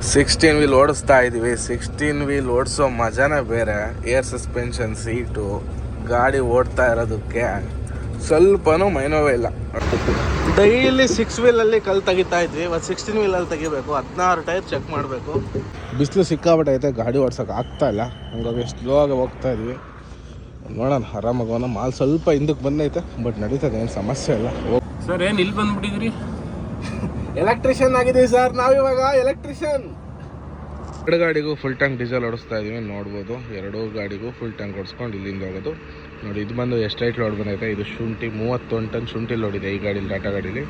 16 wheel ಓಡಿಸ್ತಾ ಇದ್ದೀವಿ. 16 wheel ಓಡಿಸೋ ಮಜಾನೇ ಬೇರೆ. ಏರ್ ಸಸ್ಪೆನ್ಷನ್ ಸೀಟು, ಗಾಡಿ ಓಡ್ತಾ ಇರೋದಕ್ಕೆ ಸ್ವಲ್ಪನೂ ಮೈನೋವೇ ಇಲ್ಲ. ಡೈಲಿ 6 ವೀಲಲ್ಲಿ ಕಲ್ಲು ತೆಗಿತಾ ಇದ್ವಿ. ಇವತ್ತು 16 ವೀಲಲ್ಲಿ ತೆಗಿಬೇಕು. 16 ಟೈರ್ ಚೆಕ್ ಮಾಡಬೇಕು. ಬಿಸಿಲು ಸಿಕ್ಕಾಬಿಟ್ಟೈತೆ, ಗಾಡಿ ಓಡ್ಸೋಕೆ ಆಗ್ತಾ ಇಲ್ಲ. ಹಂಗಾಗಿ ಸ್ಲೋ ಆಗಿ ಹೋಗ್ತಾ ಇದ್ವಿ. ನೋಡೋಣ, ಆರಾಮಾಗಿ ಹೋಗೋಣ. ಮಾಲ್ ಸ್ವಲ್ಪ ಹಿಂದಕ್ಕೆ ಬಂದೈತೆ, ಬಟ್ ನಡೀತದೆ, ಏನು ಸಮಸ್ಯೆ ಇಲ್ಲ. ಸರ್ ಏನು ಇಲ್ಲಿ ಬಂದ್ಬಿಟ್ಟಿದ್ರಿ? ಎಲೆಕ್ಟ್ರಿಷಿಯನ್ ಆಗಿದ್ದೀವಿ ಸರ್ ನಾವಿವಾಗ. ಎಲೆಕ್ಟ್ರಿಷಿಯನ್. ಎರಡು ಗಾಡಿಗೂ ಫುಲ್ ಟ್ಯಾಂಕ್ ಡೀಸೆಲ್ ಓಡಿಸ್ತಾ ಇದ್ದೀವಿ. ನೋಡ್ಬೋದು, ಎರಡೂ ಗಾಡಿಗೂ ಫುಲ್ ಟ್ಯಾಂಕ್ ಓಡಿಸ್ಕೊಂಡು ಇಲ್ಲಿಂದ ಹೋಗೋದು. ನೋಡಿ, ಇದು ಬಂದು ಎಷ್ಟು ರೈಟ್ ಲೋಡ್ ಬಂದೈತೆ. ಇದು ಶುಂಠಿ 31 ಟನ್ ಶುಂಠಿ ಲೋಡ್ ಇದೆ ಈ ಗಾಡೀಲಿ, ಟಾಟಾ ಗಾಡೀಲಿ.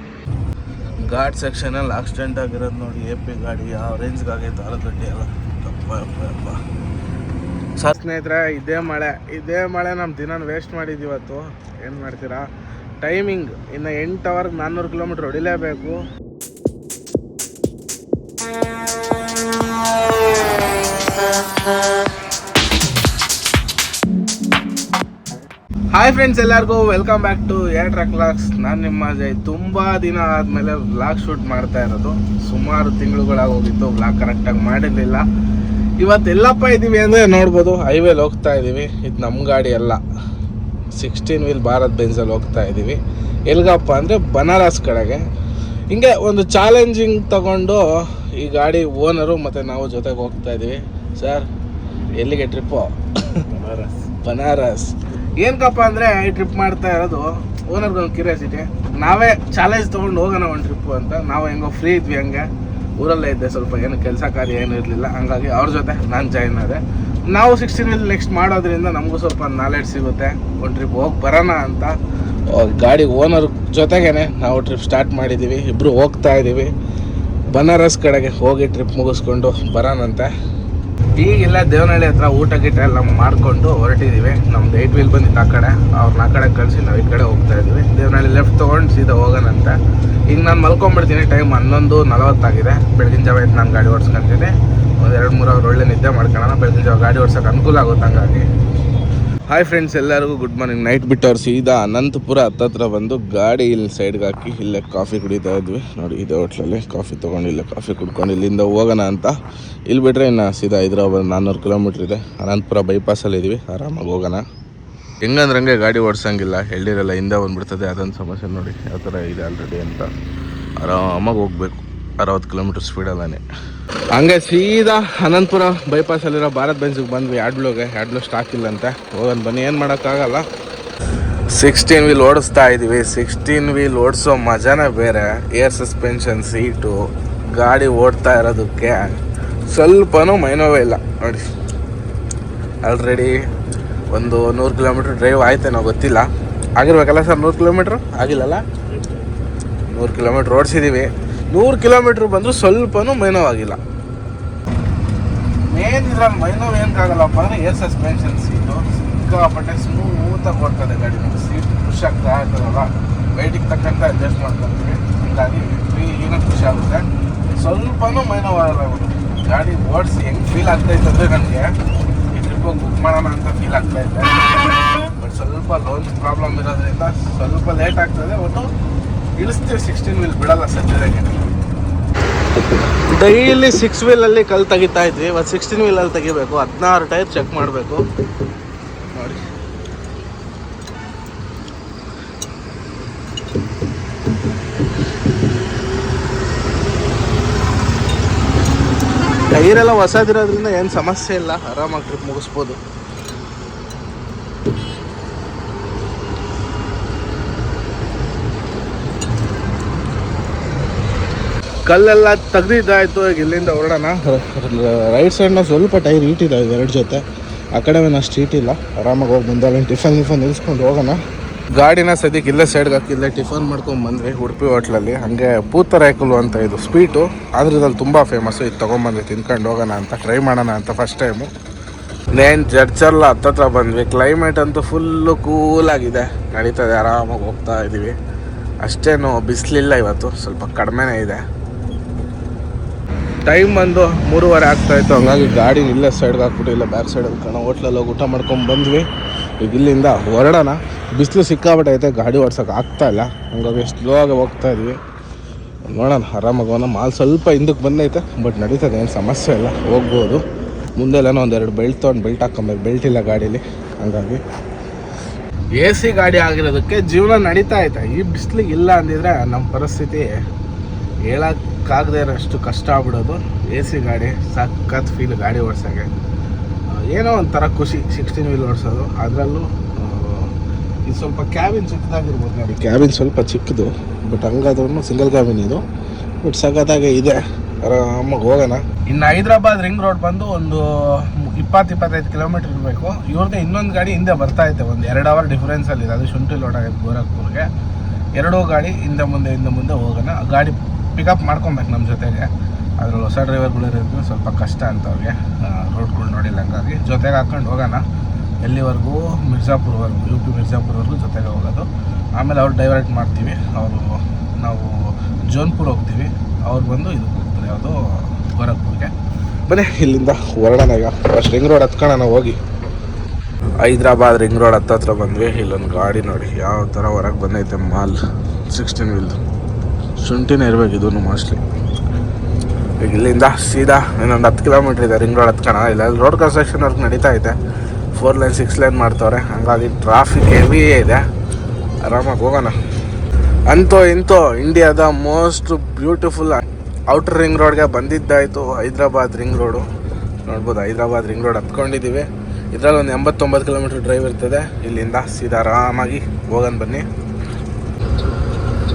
ಘಾಟ್ ಸೆಕ್ಷನಲ್ಲಿ ಆಕ್ಸಿಡೆಂಟ್ ಆಗಿರೋದು ನೋಡಿ. AP ಗಾಡಿ ಯಾವ ರೇಂಜ್ಗೆ ಆಗೈತೆ ಆಲೂಗಡ್ಡೆ ಎಲ್ಲ. ಅಪ್ಪ ಸರ್ ಸ್ನೇಹಿತರೆ, ಇದೇ ಮಳೆ ನಮ್ಮ ದಿನ ವೇಸ್ಟ್ ಮಾಡಿದ್ದು ಇವತ್ತು. ಏನು ಮಾಡ್ತೀರಾ? ಟೈಮಿಂಗ್ ಇನ್ನು 8 ಅವರ್ಗೆ 400 ಕಿಲೋಮೀಟ್ರ್ ಹೊಡಿಲೇಬೇಕು. ಹಾಯ್ ಫ್ರೆಂಡ್ಸ್, ಎಲ್ಲರಿಗೂ welcome back to Air Truck Vlogs. ನಾನು ನಿಮ್ಮ ಅಜಯ್. ತುಂಬ ದಿನ ಆದಮೇಲೆ ವ್ಲಾಗ್ ಶೂಟ್ ಮಾಡ್ತಾ ಇರೋದು. ಸುಮಾರು ತಿಂಗಳುಗಳಾಗೋಗಿತ್ತು, ವ್ಲಾಗ್ ಕರೆಕ್ಟಾಗಿ ಮಾಡಿರಲಿಲ್ಲ. ಇವತ್ತೆಲ್ಲಪ್ಪ ಇದ್ದೀವಿ ಅಂದರೆ ನೋಡ್ಬೋದು, ಹೈವೇಲಿ ಹೋಗ್ತಾ ಇದ್ದೀವಿ. ಇದು ನಮ್ಮ ಗಾಡಿ ಅಲ್ಲ, 16 ವೀಲ್ ಭಾರತ್ ಬೆಂಜಲ್ಲಿ ಹೋಗ್ತಾ ಇದ್ದೀವಿ. ಎಲ್ಗಪ್ಪ ಅಂದರೆ ಬನಾರಸ್ ಕಡೆಗೆ. ಹಿಂಗೆ ಒಂದು ಚಾಲೆಂಜಿಂಗ್ ತಗೊಂಡು ಈ ಗಾಡಿ ಓನರು ಮತ್ತು ನಾವು ಜೊತೆಗೆ ಹೋಗ್ತಾ ಇದ್ದೀವಿ. ಸರ್, ಎಲ್ಲಿಗೆ ಟ್ರಿಪ್ಪು? ಬನಾರಸ್. ಏನಕ್ಕಪ್ಪ ಅಂದರೆ ಈ ಟ್ರಿಪ್ ಮಾಡ್ತಾ ಇರೋದು ಓನರ್ಗೊಂದು ಕ್ಯೂರಿಯಾಸಿಟಿ. ನಾವೇ ಚಾಲೆಂಜ್ ತೊಗೊಂಡು ಹೋಗೋಣ ಒಂದು ಟ್ರಿಪ್ಪು ಅಂತ. ನಾವು ಹೆಂಗೋ ಫ್ರೀ ಇದ್ವಿ, ಹಂಗೆ ಊರಲ್ಲೇ ಇದ್ದೆ, ಸ್ವಲ್ಪ ಏನು ಕೆಲಸ ಕಾರ್ಯ ಏನೂ ಇರಲಿಲ್ಲ. ಹಂಗಾಗಿ ಅವ್ರ ಜೊತೆ ನಾನು ಜಾಯ್ನ್ ಆದೆ. ನಾವು 16 ವೀಲ್ ನೆಕ್ಸ್ಟ್ ಮಾಡೋದ್ರಿಂದ ನಮಗೂ ಸ್ವಲ್ಪ ನಾಲೆಡ್ಜ್ ಸಿಗುತ್ತೆ. ಒಂದು ಟ್ರಿಪ್ ಹೋಗಿ ಬರೋಣ ಅಂತ ಗಾಡಿ ಓನರ್ ಜೊತೆಗೇ ನಾವು ಟ್ರಿಪ್ ಸ್ಟಾರ್ಟ್ ಮಾಡಿದ್ದೀವಿ. ಇಬ್ಬರು ಹೋಗ್ತಾ ಇದ್ದೀವಿ ಬನಾರಸ್ ಕಡೆಗೆ. ಹೋಗಿ ಟ್ರಿಪ್ ಮುಗಿಸ್ಕೊಂಡು ಬರೋಣಂತೆ. ಈಗಿಲ್ಲ ದೇವನಹಳ್ಳಿ ಹತ್ರ ಊಟ ಗೀಟ ಎಲ್ಲ ಮಾಡಿಕೊಂಡು ಹೊರಟಿದ್ದೀವಿ. ನಮ್ದು 8 ವೀಲ್ ಬಂದಿತ್ತು ಆ ಕಡೆ, ಅವ್ರನ್ನ ಆ ಕಡೆ ಕಳಿಸಿ ನಾವು ಈ ಕಡೆ ಹೋಗ್ತಾ ಇದ್ದೀವಿ. ದೇವನಹಳ್ಳಿ ಲೆಫ್ಟ್ ತೊಗೊಂಡು ಸೀದಾ ಹೋಗೋಣಂತೆ. ಈಗ ನಾನು ಮಲ್ಕೊಂಡ್ಬಿಡ್ತೀನಿ. ಟೈಮ್ 11:40 ಆಗಿದೆ. ಬೆಳಗಿನ ಜಾವ ಎದ್ದು ನಾನು ಗಾಡಿ ಓಡಿಸ್ಕೊಂತೀನಿ. ಒಂದು 2-3 ಅವರ್ ಒಳ್ಳೆ ನಿದ್ದೆ ಮಾಡ್ಕೊಳ್ಳೋಣ. ಬೆಳಗಿನ ಜಾವ ಗಾಡಿ ಓಡ್ಸೋಕೆ ಅನುಕೂಲ ಆಗುತ್ತೆ. ಹಂಗಾಗಿ ಹಾಯ್ ಫ್ರೆಂಡ್ಸ್, ಎಲ್ಲರಿಗೂ ಗುಡ್ ಮಾರ್ನಿಂಗ್. ನೈಟ್ ಬಿಟ್ಟವ್ರು ಸೀದಾ ಅನಂತಪುರ ಹತ್ತತ್ರ ಬಂದು ಗಾಡಿ ಇಲ್ಲಿ ಸೈಡ್ಗೆ ಹಾಕಿ ಇಲ್ಲೇ ಕಾಫಿ ಕುಡಿತಾ ಇದ್ವಿ. ನೋಡಿ, ಇದೇ ಹೋಟ್ಲಲ್ಲಿ ಕಾಫಿ ತೊಗೊಂಡು ಇಲ್ಲೇ ಕಾಫಿ ಕುಡ್ಕೊಂಡು ಇಲ್ಲಿಂದ ಹೋಗೋಣ ಅಂತ. ಇಲ್ಲಿ ಬಿಟ್ಟರೆ ಇನ್ನು ಸೀದಾ ಹೈದ್ರಾಬಾದ್ 400 ಕಿಲೋಮೀಟ್ರ್ ಇದೆ. ಅನಂತಪುರ ಬೈಪಾಸಲ್ಲಿ ಇದ್ದೀವಿ. ಆರಾಮಾಗಿ ಹೋಗೋಣ. ಹೆಂಗಂದ್ರಂಗೆ ಗಾಡಿ ಓಡಿಸೋಂಗಿಲ್ಲ, ಎಳ್ಳಿರಲ್ಲ, ಹಿಂದೆ ಬಂದುಬಿಡ್ತದೆ. ಅದೊಂದು ಸಮಸ್ಯೆ. ನೋಡಿ ಯಾವ ಥರ ಇದೆ ಆಲ್ರೆಡಿ ಅಂತ. ಆರಾಮಾಗಿ ಹೋಗಬೇಕು 60 ಕಿಲೋಮೀಟ್ರ್ ಸ್ಪೀಡಲ್ಲೇ. ಹಂಗೆ ಸೀದಾ ಅನಂತಪುರ ಬೈಪಾಸಲ್ಲಿರೋ ಭಾರತ್ ಬೆಂಜಿಗೆ ಬಂದ್ವಿ. ಆ್ಯಡ್ಬ್ಲೋ ಸ್ಟಾಕ್ ಇಲ್ಲಂತೆ. ಹೋಗೋಣ ಬನ್ನಿ, ಏನು ಮಾಡೋಕ್ಕಾಗಲ್ಲ. 16 ವೀಲ್ ಓಡಿಸ್ತಾ ಇದ್ದೀವಿ. 16 ವೀಲ್ ಓಡಿಸೋ ಮಜಾನೇ ಬೇರೆ. ಏರ್ ಸಸ್ಪೆನ್ಷನ್ ಸೀಟು, ಗಾಡಿ ಓಡ್ತಾ ಇರೋದಕ್ಕೆ ಸ್ವಲ್ಪನೂ ಮೈನೋವೇ ಇಲ್ಲ. ನೋಡಿ, ಆಲ್ರೆಡಿ ಒಂದು 100 ಕಿಲೋಮೀಟ್ರ್ ಡ್ರೈವ್ ಆಯ್ತೇನೋ ಗೊತ್ತಿಲ್ಲ. ಆಗಿರ್ಬೇಕಲ್ಲ ಸರ್? 100 ಕಿಲೋಮೀಟ್ರ್ ಆಗಿಲ್ಲಲ್ಲ? 100 ಕಿಲೋಮೀಟ್ರ್ ಓಡಿಸಿದ್ದೀವಿ. 100 ಕಿಲೋಮೀಟ್ರ್ ಬಂದರೂ ಸ್ವಲ್ಪನೂ ಮೈನೋವಾಗಿಲ್ಲ. ಮೇನ್ ಇದ್ರಲ್ಲಿ ಮೈನೋವು ಏನಕ್ಕಾಗಲ್ಲಪ್ಪ ಅಂದರೆ ಏರ್ ಸಸ್ಪೆನ್ಷನ್ ಸೀಟು ಸಿಕ್ಕಾಪಟ್ಟೆ ಸ್ಮೂತಾಗಿ ಬರ್ತದೆ ಗಾಡಿ. ಸೀಟ್ ಖುಷಿ ಆಗ್ತಾ ಇರ್ತದಲ್ಲ, ವೆಯ್ಟಿಗೆ ತಕ್ಕಂತೆ ಅಡ್ಜಸ್ಟ್ ಮಾಡ್ಕೊತೀವಿ. ಹೀಗಾಗಿ ಏನೋ ಖುಷಿ ಆಗುತ್ತೆ. ಸ್ವಲ್ಪನೂ ಮೈನೋವಾಗಲ್ಲ. ಗಾಡಿ ಓಡಿಸಿ ಹೆಂಗೆ ಫೀಲ್ ಆಗ್ತಾಯಿತ್ತು ಅಂದರೆ ನನಗೆ ಈ ಟ್ರಿಪ್ಪಿಗೆ ಬುಕ್ ಮಾಡೋಣ ಅಂತ ಫೀಲ್ ಆಗ್ತಾಯಿದೆ. ಬಟ್ ಸ್ವಲ್ಪ ಲೋನ್ ಪ್ರಾಬ್ಲಮ್ ಇರೋದ್ರಿಂದ ಸ್ವಲ್ಪ ಲೇಟ್ ಆಗ್ತದೆ. ಒಟ್ಟು ಇಳಿಸ್ತೀವಿ. 16 ವೀಲ್ ಬಿಡಲ್ಲ ಸದ್ಯದಾಗೆ. ಡೈಲಿ 6 ವೀಲಲ್ಲಿ ಕಲ್ಲು ತೆಗಿತಾ ಇದ್ವಿ. ಇವತ್ತು 16 ವೀಲಲ್ಲಿ ತೆಗಿಬೇಕು. 16 ಟೈರ್ ಚೆಕ್ ಮಾಡಬೇಕು. ನೋಡಿ, ಟೈರೆಲ್ಲ ಹೊಸದಿರೋದ್ರಿಂದ ಏನು ಸಮಸ್ಯೆ ಇಲ್ಲ, ಆರಾಮಾಗಿ ಟ್ರಿಪ್ ಮುಗಿಸ್ಬೋದು. ಕಲ್ಲೆಲ್ಲ ತೆಗ್ದಿದ್ದಾಯಿತು. ಈಗ ಇಲ್ಲಿಂದ ಹೊರಡೋಣ. ರೈಟ್ ಸೈಡ್ನ ಸ್ವಲ್ಪ ಟೈರ್ ಈಟಿದ್ದಾವೆ, 2 ಜೊತೆ. ಆ ಕಡೆ ಅಷ್ಟು ಈಟಿಲ್ಲ. ಆರಾಮಾಗಿ ಹೋಗಿ ಮುಂದೆ ಟಿಫನ್ ನಿಲ್ಸ್ಕೊಂಡು ಹೋಗೋಣ. ಗಾಡಿನ ಸದ್ಯಕ್ಕೆ ಇಲ್ಲೇ ಸೈಡ್ಗೆ ಹಾಕಿಲ್ಲೇ ಟಿಫನ್ ಮಾಡ್ಕೊಂಡು ಬಂದ್ವಿ ಉಡುಪಿ ಹೋಟ್ಲಲ್ಲಿ. ಹಾಗೆ ಪೂತರಾಯ್ಕಲು ಅಂತ ಇದು ಸ್ವೀಟು, ಆದರೆ ಇದ್ರಲ್ಲಿ ತುಂಬ ಫೇಮಸ್ಸು. ಇದು ತೊಗೊಂಬಂದ್ವಿ, ತಿನ್ಕೊಂಡು ಹೋಗೋಣ ಅಂತ, ಟ್ರೈ ಮಾಡೋಣ ಅಂತ ಫಸ್ಟ್ ಟೈಮು. ನೇನು ಜಡ್ಜಲ್ಲ ಹತ್ತತ್ರ ಬಂದ್ವಿ. ಕ್ಲೈಮೇಟ್ ಅಂತೂ ಫುಲ್ಲು ಕೂಲಾಗಿದೆ, ನಡೀತದೆ, ಆರಾಮಾಗಿ ಹೋಗ್ತಾ ಇದ್ದೀವಿ. ಅಷ್ಟೇನು ಬಿಸಿಲಿಲ್ಲ ಇವತ್ತು, ಸ್ವಲ್ಪ ಕಡಿಮೆನೇ ಇದೆ. ಟೈಮ್ ಬಂದು 3:30 ಆಗ್ತಾಯಿತ್ತು. ಹಂಗಾಗಿ ಗಾಡಿ ಇಲ್ಲೇ ಸೈಡ್ಗೆ ಹಾಕ್ಬಿಟ್ಟು ಇಲ್ಲ ಬ್ಯಾಕ್ ಸೈಡಲ್ಲಿ ಹೋಟ್ಲಲ್ಲಿ ಹೋಗಿ ಊಟ ಮಾಡ್ಕೊಂಡು ಬಂದ್ವಿ. ಈಗ ಇಲ್ಲಿಂದ ಹೊರಡೋಣ. ಬಿಸಿಲು ಸಿಕ್ಕಾಬಿಟ್ಟೈತೆ, ಗಾಡಿ ಓಡ್ಸೋಕೆ ಆಗ್ತಾಯಿಲ್ಲ. ಹಂಗಾಗಿ ಸ್ಲೋ ಆಗಿ ಹೋಗ್ತಾ ಇದ್ವಿ. ನೋಡೋಣ ಆರಾಮಾಗಿ ಹೋಗೋಣ. ಮಾಲ್ ಸ್ವಲ್ಪ ಹಿಂದಕ್ಕೆ ಬಂದೈತೆ, ಬಟ್ ನಡೀತದೆ, ಏನು ಸಮಸ್ಯೆ ಇಲ್ಲ, ಹೋಗ್ಬೋದು. ಮುಂದೆಲ್ಲನೋ ಒಂದೆರಡು ಬೆಲ್ಟ್ ತೊಗೊಂಡು ಬೆಲ್ಟ್ ಹಾಕ್ಕೊಬೇಕು, ಬೆಲ್ಟ್ ಇಲ್ಲ ಗಾಡೀಲಿ. ಹಂಗಾಗಿ AC ಗಾಡಿ ಆಗಿರೋದಕ್ಕೆ ಜೀವನ ನಡೀತಾ ಐತೆ. ಈ ಬಿಸಿಲಿಗೆ ಇಲ್ಲ ಅಂದಿದ್ರೆ ನಮ್ಮ ಪರಿಸ್ಥಿತಿ ಹೇಳೋಕ್ಕಾಗದೇ ಇರೋಷ್ಟು ಕಷ್ಟ ಆಗ್ಬಿಡೋದು. AC ಗಾಡಿ ಸಖತ್ ಫೀಲ್ ಗಾಡಿ ಓಡಿಸೋಕ್ಕೆ, ಏನೋ ಒಂಥರ ಖುಷಿ 16 ವೀಲ್ ಓಡಿಸೋದು. ಅದರಲ್ಲೂ ಇದು ಸ್ವಲ್ಪ ಕ್ಯಾಬಿನ್ ಚಿಕ್ಕದಾಗಿರ್ಬೋದು ನೋಡಿ. ಕ್ಯಾಬಿನ್ ಸ್ವಲ್ಪ ಚಿಕ್ಕದು, ಬಟ್ ಹಂಗಾದ್ರೂ ಸಿಂಗಲ್ ಕ್ಯಾಬಿನ್ ಇದು, ಬಟ್ ಸಖತ್ತಾಗೆ ಇದೆ. ಆರಾಮಾಗಿ ಹೋಗೋಣ. ಇನ್ನು ಹೈದ್ರಾಬಾದ್ ರಿಂಗ್ ರೋಡ್ ಬಂದು ಒಂದು 20-25 ಕಿಲೋಮೀಟ್ರ್ ಇರಬೇಕು. ಇವ್ರದ್ದು ಇನ್ನೊಂದು ಗಾಡಿ ಹಿಂದೆ ಬರ್ತಾ ಐತೆ, ಒಂದು 2 ಅವರ್ ಡಿಫ್ರೆನ್ಸಲ್ಲಿದೆ. ಅದು ಶುಂಠಿ ಲೋಡ್ ಆಗೈತೆ ಗೋರಖ್ಪುರ್ಗೆ. ಎರಡೂ ಗಾಡಿ ಹಿಂದೆ ಮುಂದೆ ಹೋಗೋಣ. ಗಾಡಿ ಪಿಕಪ್ ಮಾಡ್ಕೊಬೇಕು ನಮ್ಮ ಜೊತೆಗೆ. ಅದ್ರಲ್ಲಿ ಹೊಸ ಡ್ರೈವರ್ಗಳಿರೋದು ಸ್ವಲ್ಪ ಕಷ್ಟ ಅಂತ ಅವ್ರಿಗೆ, ರೋಡ್ಗಳು ನೋಡಿಲ್ಲ. ಹಂಗಾಗಿ ಜೊತೆಗೆ ಹಾಕ್ಕೊಂಡು ಹೋಗೋಣ. ಎಲ್ಲಿವರೆಗೂ ಮಿರ್ಜಾಪುರ್ವರೆಗೂ, UP ಮಿರ್ಜಾಪುರ್ವರೆಗೂ ಜೊತೆಗೆ ಹೋಗೋದು. ಆಮೇಲೆ ಅವ್ರು ಡೈವರ್ಟ್ ಮಾಡ್ತೀವಿ. ನಾವು ಜೋನ್ಪುರ್ ಹೋಗ್ತೀವಿ, ಅವ್ರು ಬಂದು ಇದಕ್ಕೆ ಹೋಗ್ತಾರೆ, ಯಾವುದು ಗೋರಖ್ಪುರ್ಗೆ. ಬನ್ನಿ ಇಲ್ಲಿಂದ ಹೊರಡೋಣ. ಈಗ ಫಸ್ಟ್ ರಿಂಗ್ ರೋಡ್ ಹತ್ಕೊಳ್ಳೋಣ ಹೋಗಿ. ಹೈದ್ರಾಬಾದ್ ರಿಂಗ್ ರೋಡ್ ಹತ್ರ ಬಂದ್ವಿ. ಇಲ್ಲೊಂದು ಗಾಡಿ ನೋಡಿ ಯಾವ ಥರ ಹೊರಗೆ ಬಂದೈತೆ. ಮಾಲ್ 16 ವೀಲ್ದು ಶುಂಠಿನೇ ಇರಬೇಕು ಇದೂ ಮೋಸ್ಟ್ಲಿ. ಈಗ ಇಲ್ಲಿಂದ ಸೀದಾ ಇನ್ನೊಂದು 10 ಕಿಲೋಮೀಟ್ರ್ ಇದೆ ರಿಂಗ್ ರೋಡ್ ಹತ್ಕೋಣ. ಇಲ್ಲ ರೋಡ್ ಕನ್ಸ್ಟ್ರಕ್ಷನ್ ವರ್ಕ್ ನಡೀತಾ ಇದೆ, 4 ಲೈನ್ 6 ಲೈನ್ ಮಾಡ್ತವ್ರೆ. ಹಂಗಾಗಿ ಟ್ರಾಫಿಕ್ ಹೆವಿ ಇದೆ. ಆರಾಮಾಗಿ ಹೋಗೋಣ. ಅಂತೂ ಇಂತೂ ಇಂಡಿಯಾದ ಮೋಸ್ಟ್ ಬ್ಯೂಟಿಫುಲ್ ಔಟರ್ ರಿಂಗ್ ರೋಡ್ಗೆ ಬಂದಿದ್ದಾಯಿತು. ಹೈದ್ರಾಬಾದ್ ರಿಂಗ್ ರೋಡು ನೋಡ್ಬೋದು. ಹೈದ್ರಾಬಾದ್ ರಿಂಗ್ ರೋಡ್ ಹತ್ಕೊಂಡಿದ್ದೀವಿ. ಇದರಲ್ಲಿ ಒಂದು 89 ಕಿಲೋಮೀಟ್ರ್ ಡ್ರೈವ್ ಇರ್ತದೆ. ಇಲ್ಲಿಂದ ಸೀದಾ ಆರಾಮಾಗಿ ಹೋಗೋಣ ಬನ್ನಿ.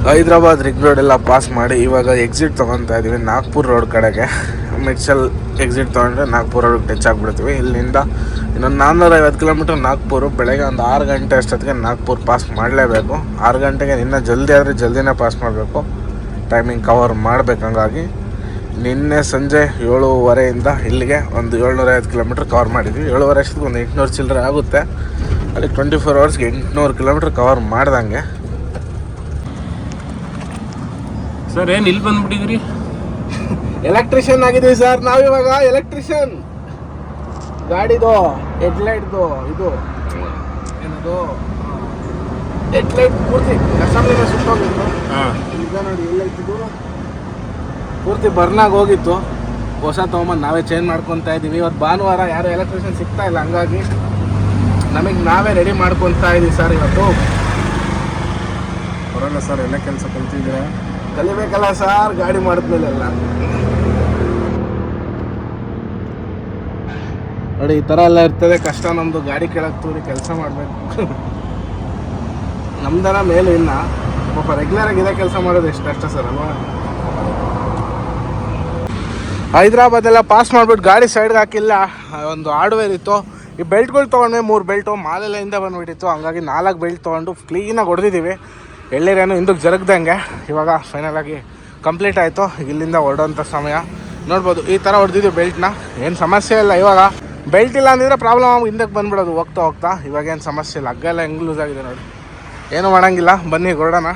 ಹೈದ್ರಾಬಾದ್ ರಿಂಗ್ ರೋಡ್ ಎಲ್ಲ ಪಾಸ್ ಮಾಡಿ ಇವಾಗ ಎಕ್ಸಿಟ್ ತೊಗೊತಾ ಇದ್ದೀವಿ ನಾಗ್ಪುರ್ ರೋಡ್ ಕಡೆಗೆ. ಮಿಡ್ಸಲ್ ಎಕ್ಸಿಟ್ ತೊಗೊಂಡ್ರೆ ನಾಗ್ಪುರ್ ರೋಡ್ಗೆ ಟಚ್ ಆಗಿಬಿಡ್ತೀವಿ. ಇಲ್ಲಿಂದ ಇನ್ನೊಂದು 450 ಕಿಲೋಮೀಟ್ರ್ ನಾಗ್ಪುರು. ಬೆಳಗ್ಗೆ ಒಂದು 6 ಗಂಟೆ ಅಷ್ಟೊತ್ತಿಗೆ ನಾಗ್ಪುರ್ ಪಾಸ್ ಮಾಡಲೇಬೇಕು. 6 ಗಂಟೆಗೆ ಇನ್ನೂ ಜಲ್ದಿ ಆದರೆ ಜಲ್ದಿನೇ ಪಾಸ್ ಮಾಡಬೇಕು, ಟೈಮಿಂಗ್ ಕವರ್ ಮಾಡಬೇಕು. ಹಂಗಾಗಿ ನಿನ್ನೆ ಸಂಜೆ 7:30 ಇಲ್ಲಿಗೆ ಒಂದು 750 ಕಿಲೋಮೀಟ್ರ್ ಕವರ್ ಮಾಡಿದ್ವಿ. 7:30 ಅಷ್ಟೊತ್ತಿಗೆ ಒಂದು 800 ಚಿಲ್ಲರೆ ಆಗುತ್ತೆ. ಅಲ್ಲಿ 24 ಅವರ್ಸ್ಗೆ 800 ಕಿಲೋಮೀಟ್ರ್ ಕವರ್ ಮಾಡ್ದಂಗೆ. ಸರ್ ಏನು ಇಲ್ಲಿ ಬಂದ್ಬಿಟ್ಟಿದ್ರಿ? ಎಲೆಕ್ಟ್ರಿಷಿಯನ್ ಆಗಿದ್ದೀವಿ ಸರ್ ನಾವಿವಾಗ. ಎಲೆಕ್ಟ್ರಿಷಿಯನ್ ಗಾಡಿದು ಹೆಡ್ಲೈಟ್ದು ಇದು ಏನದು ಹೆಡ್ಲೈಟ್ ಪೂರ್ತಿ ಅಸೆಂಬ್ಲಿನ ಸುಟ್ಟೋಗಿತ್ತು. ಈಗ ನೋಡಿ ಎಲ್ಲೈತಿದ್ದು ಪೂರ್ತಿ ಬರ್ನಾಗಿ ಹೋಗಿತ್ತು. ಹೊಸ ತೊಗೊಂಬಂದು ನಾವೇ ಚೇಂಜ್ ಮಾಡ್ಕೊತಾ ಇದ್ದೀವಿ. ಇವತ್ತು ಭಾನುವಾರ ಯಾರು ಎಲೆಕ್ಟ್ರಿಷಿಯನ್ ಸಿಗ್ತಾ ಇಲ್ಲ, ಹಂಗಾಗಿ ನಮಗೆ ನಾವೇ ರೆಡಿ ಮಾಡ್ಕೊತಾ ಇದ್ದೀವಿ ಸರ್. ಇವತ್ತು ಬರೋಲ್ಲ ಸರ್, ಎಲ್ಲ ಕೆಲಸ ಕಲ್ತಿದ್ದೀರಾ? ಕಲಿಬೇಕಲ್ಲ ಸರ್, ಗಾಡಿ ಮಾಡಿದ್ಮೇಲೆ ಎಲ್ಲ. ನೋಡಿ ಈ ಥರ ಎಲ್ಲ ಇರ್ತದೆ ಕಷ್ಟ ನಮ್ಮದು. ಗಾಡಿ ಕೆಳಗೆ ತೂರಿ ಕೆಲಸ ಮಾಡಬೇಕು. ನಮ್ದನ ಮೇಲೂ ಇಲ್ಲ, ಪಾಪ ರೆಗ್ಯುಲರಾಗಿ ಇದೇ ಕೆಲಸ ಮಾಡೋದು ಎಷ್ಟು ಕಷ್ಟ ಸರ್ ಅಲ್ವಾ. ಹೈದ್ರಾಬಾದ್ ಎಲ್ಲ ಪಾಸ್ ಮಾಡಿಬಿಟ್ಟು ಗಾಡಿ ಸೈಡ್ಗೆ ಹಾಕಿಲ್ಲ. ಒಂದು ಹಾರ್ಡ್ವೇರ್ ಇತ್ತು. ಈ ಬೆಲ್ಟ್ಗಳು ತೊಗೊಂಡ್ವಿ, 3 ಬೆಲ್ಟು. ಮಾಲೆಲ್ಲ ಹಿಂದೆ ಬಂದುಬಿಟ್ಟಿತ್ತು. ಹಂಗಾಗಿ 4 ಬೆಲ್ಟ್ ತೊಗೊಂಡು ಕ್ಲೀನಾಗಿ ಹೊಡೆದಿದ್ದೀವಿ. ಎಳ್ಳೇರೇನು ಹಿಂದಕ್ಕೆ ಜರುಗ್ದಂಗೆ. ಇವಾಗ ಫೈನಲಾಗಿ ಕಂಪ್ಲೀಟ್ ಆಯಿತು. ಇಲ್ಲಿಂದ ಹೊರಡೋಂಥ ಸಮಯ ನೋಡ್ಬೋದು. ಈ ಥರ ಹೊಡೆದಿದ್ದೀವಿ ಬೆಲ್ಟ್ನ, ಏನು ಸಮಸ್ಯೆ ಇಲ್ಲ. ಇವಾಗ ಬೆಲ್ಟ್ ಇಲ್ಲ ಅಂದಿದ್ರೆ ಪ್ರಾಬ್ಲಮ್ ಆಗಿ ಹಿಂದಕ್ಕೆ ಬಂದುಬಿಡೋದು ಹೋಗ್ತಾ. ಇವಾಗೇನು ಸಮಸ್ಯೆ ಇಲ್ಲ. ಹಗ್ಗ ಎಲ್ಲ ಹೆಂಗೆ ಲೂಸ್ ಆಗಿದೆ ನೋಡಿ, ಏನೂ ಮಾಡೋಂಗಿಲ್ಲ. ಬನ್ನಿ ಹೊರಡೋಣ.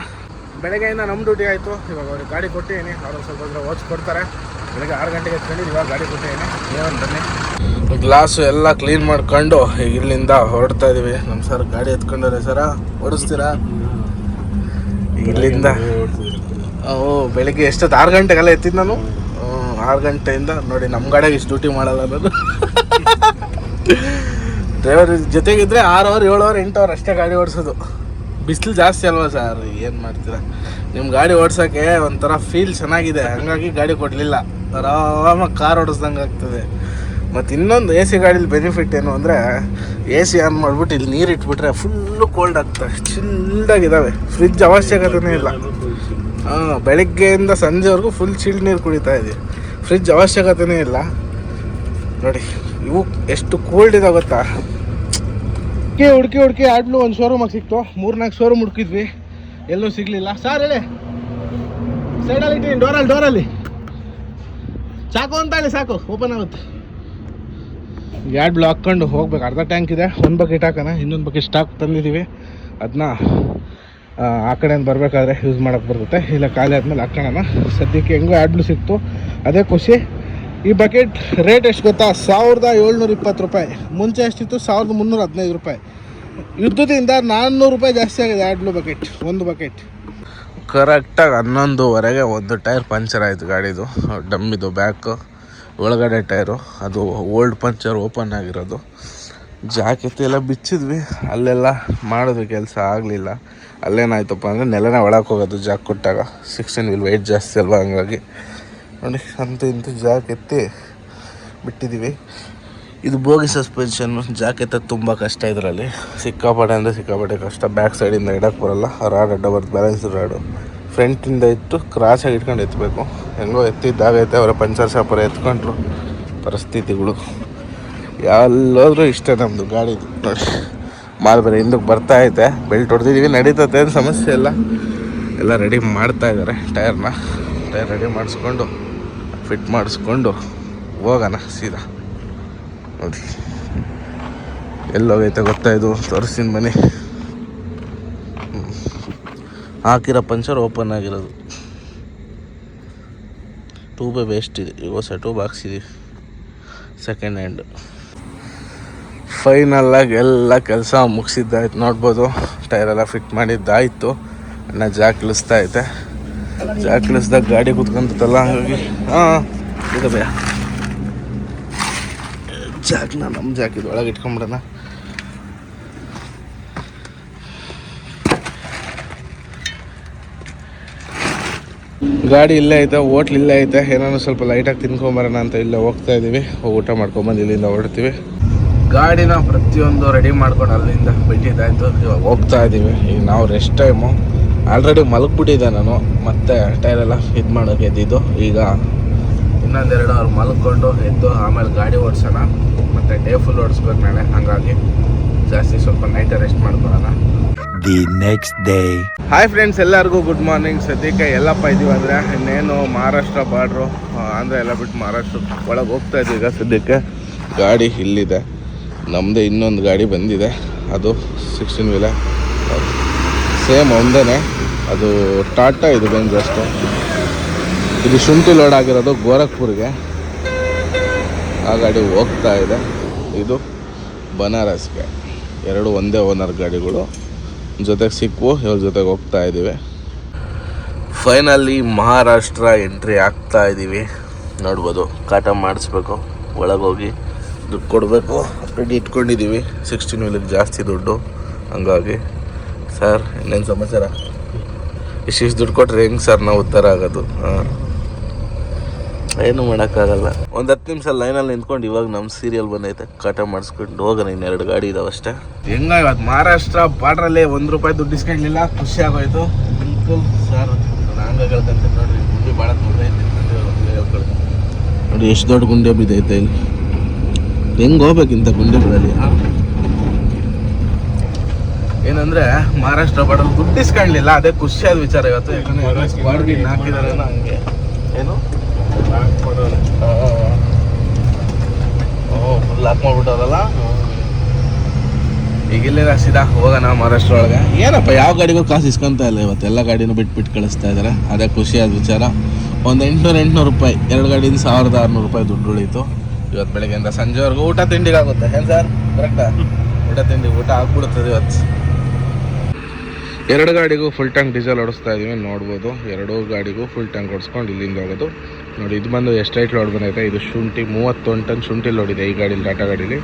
ಬೆಳಗ್ಗೆಯಿಂದ ನಮ್ಮ ಡ್ಯೂಟಿ ಆಯಿತು. ಇವಾಗ ಅವ್ರಿಗೆ ಗಾಡಿ ಕೊಟ್ಟಿದ್ದೀನಿ, ಅವರು ಸ್ವಲ್ಪ ಹೋದ್ರೆ ಓದಿಸ್ಕೊಡ್ತಾರೆ. ಬೆಳಗ್ಗೆ 6 ಗಂಟೆಗೆ ಎತ್ಕೊಂಡಿದ್ದು ಇವಾಗ ಗಾಡಿ ಕೊಟ್ಟಿದ್ದೀನಿ. ಏನು ಬನ್ನಿ. ಗ್ಲಾಸು ಎಲ್ಲ ಕ್ಲೀನ್ ಮಾಡ್ಕೊಂಡು ಈಗ ಇಲ್ಲಿಂದ ಹೊರಡ್ತಾ ಇದ್ದೀವಿ. ನಮ್ಮ ಸರ್ ಗಾಡಿ ಎತ್ಕೊಂಡವ್ರೆ. ಸರ ಓಡಿಸ್ತೀರಾ? ಇಲ್ಲಿಂದ ಬೆಳಿಗ್ಗೆ ಎಷ್ಟೊತ್ತು 6 ಗಂಟೆಗೆಲ್ಲ ಎತ್ತಿದ್ದು ನಾನು. 6 ಗಂಟೆಯಿಂದ ನೋಡಿ ನಮ್ಮ ಗಾಡಿಯಾಗ ಇಷ್ಟು ಡ್ಯೂಟಿ ಮಾಡಲ್ಲ ನಾನು. ಡ್ರೈವರ್ ಜೊತೆಗಿದ್ರೆ 6 ಅವರ್ 7 ಅವರ್ 8 ಅವರ್ ಅಷ್ಟೇ ಗಾಡಿ ಓಡಿಸೋದು. ಬಿಸಿಲು ಜಾಸ್ತಿ ಅಲ್ವಾ ಸರ್, ಏನು ಮಾಡ್ತೀರಾ. ನಿಮ್ಮ ಗಾಡಿ ಓಡ್ಸೋಕ್ಕೆ ಒಂಥರ ಫೀಲ್ ಚೆನ್ನಾಗಿದೆ, ಹಂಗಾಗಿ ಗಾಡಿ ಕೊಡಲಿಲ್ಲ. ಆರಾಮಾಗಿ ಕಾರ್ ಓಡಿಸ್ದಂಗೆ ಆಗ್ತದೆ. ಮತ್ತು ಇನ್ನೊಂದು AC ಗಾಡೀಲಿ ಬೆನಿಫಿಟ್ ಏನು ಅಂದರೆ, AC ಆನ್ ಮಾಡಿಬಿಟ್ಟು ಇಲ್ಲಿ ನೀರು ಇಟ್ಬಿಟ್ರೆ ಫುಲ್ಲು ಕೋಲ್ಡ್ ಆಗ್ತವೆ, ಚಿಲ್ಡಾಗಿದ್ದಾವೆ. ಫ್ರಿಜ್ ಅವಶ್ಯಕತೆಯೇ ಇಲ್ಲ. ಬೆಳಗ್ಗೆಯಿಂದ ಸಂಜೆವರೆಗೂ ಫುಲ್ ಚಿಲ್ಡ್ ನೀರು ಕುಡಿತಾ ಇದ್ದೀವಿ. ಫ್ರಿಜ್ ಅವಶ್ಯಕತೆಯೇ ಇಲ್ಲ ನೋಡಿ. ಇವು ಎಷ್ಟು ಕೋಲ್ಡ್ ಇದೆ ಗೊತ್ತಾ. ಹುಡುಕಿ ಆಡ್ಲು ಒಂದು ಶೋರೂಮಾಗಿ ಸಿಕ್ತು. 3-4 ಶೋರೂಮ್ ಹುಡುಕಿದ್ವಿ, ಎಲ್ಲೂ ಸಿಗಲಿಲ್ಲ. ಸರ್ ಹೇಳಿ, ಸೈಡಲ್ಲಿ ಇಟ್ಟಿನಿ, ಡೋರಲ್ಲಿ ಸಾಕು ಅಂತ ಹೇಳಿ, ಸಾಕು ಓಪನ್ ಆಗುತ್ತೆ. ಯಾಡ್ಲು ಹಾಕ್ಕೊಂಡು ಹೋಗ್ಬೇಕು. ಅರ್ಧ ಟ್ಯಾಂಕ್ ಇದೆ, 1 ಬಕೆಟ್ ಹಾಕೋಣ. ಇನ್ನೊಂದು ಬಕೆಟ್ ಸ್ಟಾಕ್ ತಂದಿದ್ದೀವಿ. ಅದನ್ನ ಆ ಕಡೆಯಿಂದ ಬರಬೇಕಾದ್ರೆ ಯೂಸ್ ಮಾಡೋಕ್ಕೆ ಬರುತ್ತೆ. ಇಲ್ಲ ಖಾಲಿ ಆದಮೇಲೆ ಹಾಕೋಣ. ಸದ್ಯಕ್ಕೆ ಹೆಂಗೋ ಆಡ್ಲು ಸಿಕ್ತು, ಅದೇ ಖುಷಿ. ಈ ಬಕೆಟ್ ರೇಟ್ ಎಷ್ಟು ಗೊತ್ತಾ? 1720 ರೂಪಾಯಿ. ಮುಂಚೆ ಎಷ್ಟಿತ್ತು? 1315 ರೂಪಾಯಿ. ಯುದ್ಧದಿಂದ 400 ರೂಪಾಯಿ ಜಾಸ್ತಿ ಆಗಿದೆ ಆಡ್ಲು ಬಕೆಟ್, ಒಂದು ಬಕೆಟ್. ಕರೆಕ್ಟಾಗಿ 11:15 ಒಂದು ಟೈರ್ ಪಂಚರ್ ಆಯಿತು ಗಾಡಿದು, ಡಮ್ಮಿದು ಬ್ಯಾಕು ಒಳಗಡೆ ಟೈರು. ಅದು ಓಲ್ಡ್ ಪಂಚರ್ ಓಪನ್ ಆಗಿರೋದು. ಜಾಕೆಟ್ ಎಲ್ಲ ಬಿಚ್ಚಿದ್ವಿ, ಅಲ್ಲೆಲ್ಲ ಮಾಡಿದ್ವಿ, ಕೆಲಸ ಆಗಲಿಲ್ಲ. ಅಲ್ಲೇನಾಯ್ತಪ್ಪ ಅಂದರೆ ನೆಲನೇ ಒಳಗೆ ಹೋಗೋದು ಜಾಕ್ ಕೊಟ್ಟಾಗ. 16 ವೀಲ್ ವೆಯ್ಟ್ ಜಾಸ್ತಿ ಅಲ್ವ, ಹಂಗಾಗಿ ನೋಡಿ ಅಂತೂ ಇಂತೂ ಜಾಕ್ ಎತ್ತಿ ಬಿಟ್ಟಿದ್ದೀವಿ. ಇದು ಬೋಗಿ ಸಸ್ಪೆನ್ಷನ್ನು. ಜಾಕ್ ಎತ್ತೋದು ತುಂಬ ಕಷ್ಟ ಇದರಲ್ಲಿ, ಸಿಕ್ಕಾಪಟ್ಟೆ ಅಂದರೆ ಸಿಕ್ಕಾಪಟ್ಟೆ ಕಷ್ಟ. ಬ್ಯಾಕ್ ಸೈಡಿಂದ ಇಡೋಕ್ಕೆ ಬರೋಲ್ಲ, ರಾಡ್ ಅಡ್ಡ ಬರ್ದು ಬ್ಯಾಲೆನ್ಸ್ ರಾಡು. ಫ್ರಂಟಿಂದ ಇಟ್ಟು ಕ್ರಾಸಾಗಿ ಇಟ್ಕೊಂಡು ಎತ್ತಬೇಕು. ಹೆಂಗೋ ಎತ್ತಿದ್ದಾಗೈತೆ, ಅವರ ಪಂಚರ್ ಶಾಪರ ಎತ್ಕೊಂಡ್ರು ಪರಿಸ್ಥಿತಿಗಳು. ಎಲ್ಲೋದ್ರೂ ಇಷ್ಟ ನಮ್ಮದು ಗಾಡಿದು. ನೋಡಿ ಮಾಲ್ ಬೇರೆ ಹಿಂದಕ್ಕೆ ಬರ್ತಾ ಐತೆ, ಬೆಲ್ಟ್ ಹೊಡೆದಿದ್ದೀವಿ, ನಡೀತತೆ, ಏನು ಸಮಸ್ಯೆ ಇಲ್ಲ. ಎಲ್ಲ ರೆಡಿ ಮಾಡ್ತಾ ಇದ್ದಾರೆ ಟೈರ್ ರೆಡಿ ಮಾಡಿಸ್ಕೊಂಡು ಫಿಟ್ ಮಾಡಿಸ್ಕೊಂಡು ಹೋಗೋಣ ಸೀದಾ. ನೋಡಿ ಎಲ್ಲೋಗೈತೆ ಗೊತ್ತಾ, ಇದು ತೋರಿಸ್ತೀನಿ ಬನ್ನಿ. ಹಾಕಿರೋ ಪಂಚರ್ ಓಪನ್ ಆಗಿರೋದು. ಟೂಬೇ ವೇಸ್ಟ್ ಇದೆ, ಈಗ ಹೊಸ ಟ್ಯೂಬ್ ಹಾಕ್ಸಿದ್ದೀವಿ, ಸೆಕೆಂಡ್ ಹ್ಯಾಂಡ್. ಫೈನಲ್ಲಾಗಿ ಎಲ್ಲ ಕೆಲಸ ಮುಗಿಸಿದ್ದಾಯ್ತು ನೋಡ್ಬೋದು. ಟೈರೆಲ್ಲ ಫಿಟ್ ಮಾಡಿದ್ದಾಯಿತು. ಅಣ್ಣ ಜಾಕ್ ಇಳಿಸ್ತಾ ಐತೆ. ಜಾಕ್ ಇಳಿಸ್ದಾಗ ಗಾಡಿ ಕೂತ್ಕೊಂತಲ್ಲ, ಹಾಗಾಗಿ ಇದು ಭಯ ಜಾಕ್ನ ನಮ್ಮ ಜಾಕಿದ ಒಳಗೆ ಇಟ್ಕೊಂಬಿಡೋಣ. ಗಾಡಿ ಇಲ್ಲೇ ಐತೆ, ಹೋಟ್ಲ್ ಇಲ್ಲೇ ಐತೆ. ಏನಾದ್ರು ಸ್ವಲ್ಪ ಲೈಟಾಗಿ ತಿನ್ಕೊಂಬರೋಣ ಅಂತ ಇಲ್ಲೇ ಹೋಗ್ತಾ ಇದ್ದೀವಿ. ಊಟ ಮಾಡ್ಕೊಂಬಂದು ಇಲ್ಲಿಂದ ಹೊರಡ್ತೀವಿ. ಗಾಡಿನ ಪ್ರತಿಯೊಂದು ರೆಡಿ ಮಾಡ್ಕೊಂಡು ಅಲ್ಲಿಂದ ಬಿಟ್ಟಿದ್ದಾಯ್ತು. ಇವಾಗ ಹೋಗ್ತಾ ಇದ್ದೀವಿ. ಈಗ ನಾವು ರೆಸ್ಟ್ ಟೈಮು. ಆಲ್ರೆಡಿ ಮಲಗಿಬಿಟ್ಟಿದ್ದೆ ನಾನು, ಮತ್ತೆ ಟೈರೆಲ್ಲ ಇದು ಮಾಡೋಕೆ ಎದ್ದಿದ್ದು. ಈಗ ಇನ್ನೊಂದೆರಡು ಅವ್ರು ಮಲ್ಕೊಂಡು ಎದ್ದು ಆಮೇಲೆ ಗಾಡಿ ಓಡಿಸೋಣ. ಮತ್ತು ಡೇ ಫುಲ್ ಓಡಿಸ್ಬೇಕು ನಾಳೆ, ಹಾಗಾಗಿ ಜಾಸ್ತಿ ಸ್ವಲ್ಪ ನೈಟ್ ರೆಸ್ಟ್ ಮಾಡ್ಕೊಳ್ಳೋಣ. The next day. Hi friends, ಎಲ್ಲರಿಗೂ ಗುಡ್ ಮಾರ್ನಿಂಗ್. ಸದ್ಯಕ್ಕೆ ಎಲ್ಲಪ್ಪ ಇದ್ದೀವಿ ಅಂದರೆ ಇನ್ನೇನು ಮಹಾರಾಷ್ಟ್ರ ಬಾರ್ಡ್ರು, ಆಂಧ್ರ ಎಲ್ಲ ಬಿಟ್ಟು ಮಹಾರಾಷ್ಟ್ರ ಒಳಗೆ ಹೋಗ್ತಾ ಇದ್ದೀವಿ. ಈಗ ಸದ್ಯಕ್ಕೆ ಗಾಡಿ ಇಲ್ಲಿದೆ. ನಮ್ಮದೇ ಇನ್ನೊಂದು ಗಾಡಿ ಬಂದಿದೆ, ಅದು 16 ವೀಲರ್, ಸೇಮ್ ಒಂದೇ. ಅದು ಟಾಟಾ, ಇದು ಬೆಂಜ್ ಅಷ್ಟೇ. ಇದು ಶುಂಠಿ ಲೋಡ್ ಆಗಿರೋದು ಗೋರಖ್ಪುರ್ಗೆ. ಆ ಗಾಡಿ ಹೋಗ್ತಾ ಇದೆ. ಇದು ಬನಾರಸ್ಗೆ. ಎರಡು ಒಂದೇ ಓನರ್ ಗಾಡಿಗಳು ಜೊತೆಗೆ ಸಿಕ್ವು, ಇವ್ರ ಜೊತೆಗೆ ಹೋಗ್ತಾ ಇದ್ದೀವಿ. ಫೈನಲಿ ಮಹಾರಾಷ್ಟ್ರ ಎಂಟ್ರಿ ಆಗ್ತಾ ಇದ್ದೀವಿ. ನೋಡ್ಬೋದು, ಕಾಟ ಮಾಡಿಸ್ಬೇಕು, ಒಳಗೋಗಿ ದುಡ್ಡು ಕೊಡಬೇಕು. ರೆಡಿ ಇಟ್ಕೊಂಡಿದ್ದೀವಿ. 16 ವೀಲಿಗೆ ಜಾಸ್ತಿ ದುಡ್ಡು, ಹಂಗಾಗಿ ಸರ್ ಇನ್ನೇನು ಸಮಾಚಾರ, ಇಷ್ಟಿಷ್ಟು ದುಡ್ಡು ಕೊಟ್ಟರೆ ಹೆಂಗೆ ಸರ್ ನಾವು ಉದ್ಧಾರ ಆಗೋದು? ಏನು ಮಾಡೋಕ್ಕಾಗಲ್ಲ. ಒಂದು 10 ನಿಮಿಷ ಲೈನಲ್ಲಿ ನಿಂತ್ಕೊಂಡು ಇವಾಗ ನಮ್ಮ ಸೀರಿಯಲ್ ಬಂದೈತೆ, ಕಾಟ ಮಾಡಿಸ್ಕೊಂಡು ಹೋಗೋಣ. ಇನ್ನೆರಡು ಗಾಡಿ ಇದಾವೆ ಅಷ್ಟೇ. ಹೆಂಗ ಇವತ್ತು ಮಹಾರಾಷ್ಟ್ರ ಬಾರ್ಡ್ರಲ್ಲಿ ₹1 ದುಡ್ಡು ಇಸ್ಕೊಂಡಿಲ್ಲ, ಖುಷಿ ಆಗೋಯ್ತು. ಬಿಲ್ಕುಲ್ ಸರ್ ಹಂಗೆ ಹೇಳ್ಕಂತ ನೋಡ್ರಿ, ಗುಂಡಿ ಭಾಳ ದೊಡ್ಡೈತೆ. ನೋಡಿ ಎಷ್ಟು ದೊಡ್ಡ ಗುಂಡೆ ಬಿದ್ದೈತೆ ಇಲ್ಲಿ. ಹೆಂಗೆ ಹೋಗ್ಬೇಕಿಂತ ಗುಂಡೆ ಬಿಡಲಿ. ಏನಂದರೆ ಮಹಾರಾಷ್ಟ್ರ ಬಾರ್ಡಲ್ಲಿ ದುಡ್ಡು ಇಸ್ಕೊಳ್ಳಿಲ್ಲ, ಅದೇ ಖುಷಿಯಾದ ವಿಚಾರ ಇವತ್ತು. ಯಾಕಂದರೆ ಬಾಡ್ಗೆ ಹಾಕಿದಾರೆ ಹಂಗೆ. ಏನು ಫುಲ್ ಲಾಕ್ ಮಾಡ್ಬಿಟ್ಟವ್ರಲ್ಲ. ಈಗ ಇಲ್ಲೇ ಸೀದಾ ಹೋಗೋಣ ಮಹಾರಾಷ್ಟ್ರ ಒಳಗೆ. ಏನಪ್ಪ ಯಾವ ಗಾಡಿಗೂ ಕಾಸು ಇಸ್ಕೊಂತ ಇಲ್ಲ ಇವತ್ತು, ಎಲ್ಲ ಗಾಡಿನೂ ಬಿಟ್ಟು ಕಳಿಸ್ತಾ ಇದ್ದಾರೆ, ಅದೇ ಖುಷಿಯಾದ ವಿಚಾರ. ಒಂದು ₹800 ಎರಡು ಗಾಡಿಯಿಂದ ₹1600 ದುಡ್ಡು ಉಳೀತು ಇವತ್ತು ಬೆಳಗ್ಗೆಯಿಂದ ಸಂಜೆವರೆಗೂ. ಊಟ ತಿಂಡಿಗಾಗುತ್ತೆ ಏನು ಸರ್? ಕರೆಕ್ಟಾ? ಊಟ ಆಗ್ಬಿಡುತ್ತದೆ ಇವತ್ತು. ಎರಡು ಗಾಡಿಗೂ ಫುಲ್ ಟ್ಯಾಂಕ್ ಡೀಸೆಲ್ ಓಡಿಸ್ತಾ ಇದ್ದೀವಿ. ನೋಡ್ಬೋದು, ಎರಡೂ ಗಾಡಿಗೂ ಫುಲ್ ಟ್ಯಾಂಕ್ ಓಡಿಸ್ಕೊಂಡು ಇಲ್ಲಿಂದ ಹೋಗೋದು. ನೋಡಿ, ಇದು ಬಂದು ಎಷ್ಟೈಟ್ ಲೋಡ್ ಬಂದೈತೆ. ಇದು ಶುಂಠಿ 31 ಟನ್ ಶುಂಠಿ ಲೋಡ್ ಇದೆ ಈ ಗಾಡೀಲಿ, ಟಾಟಾ ಗಾಡೀಲಿ.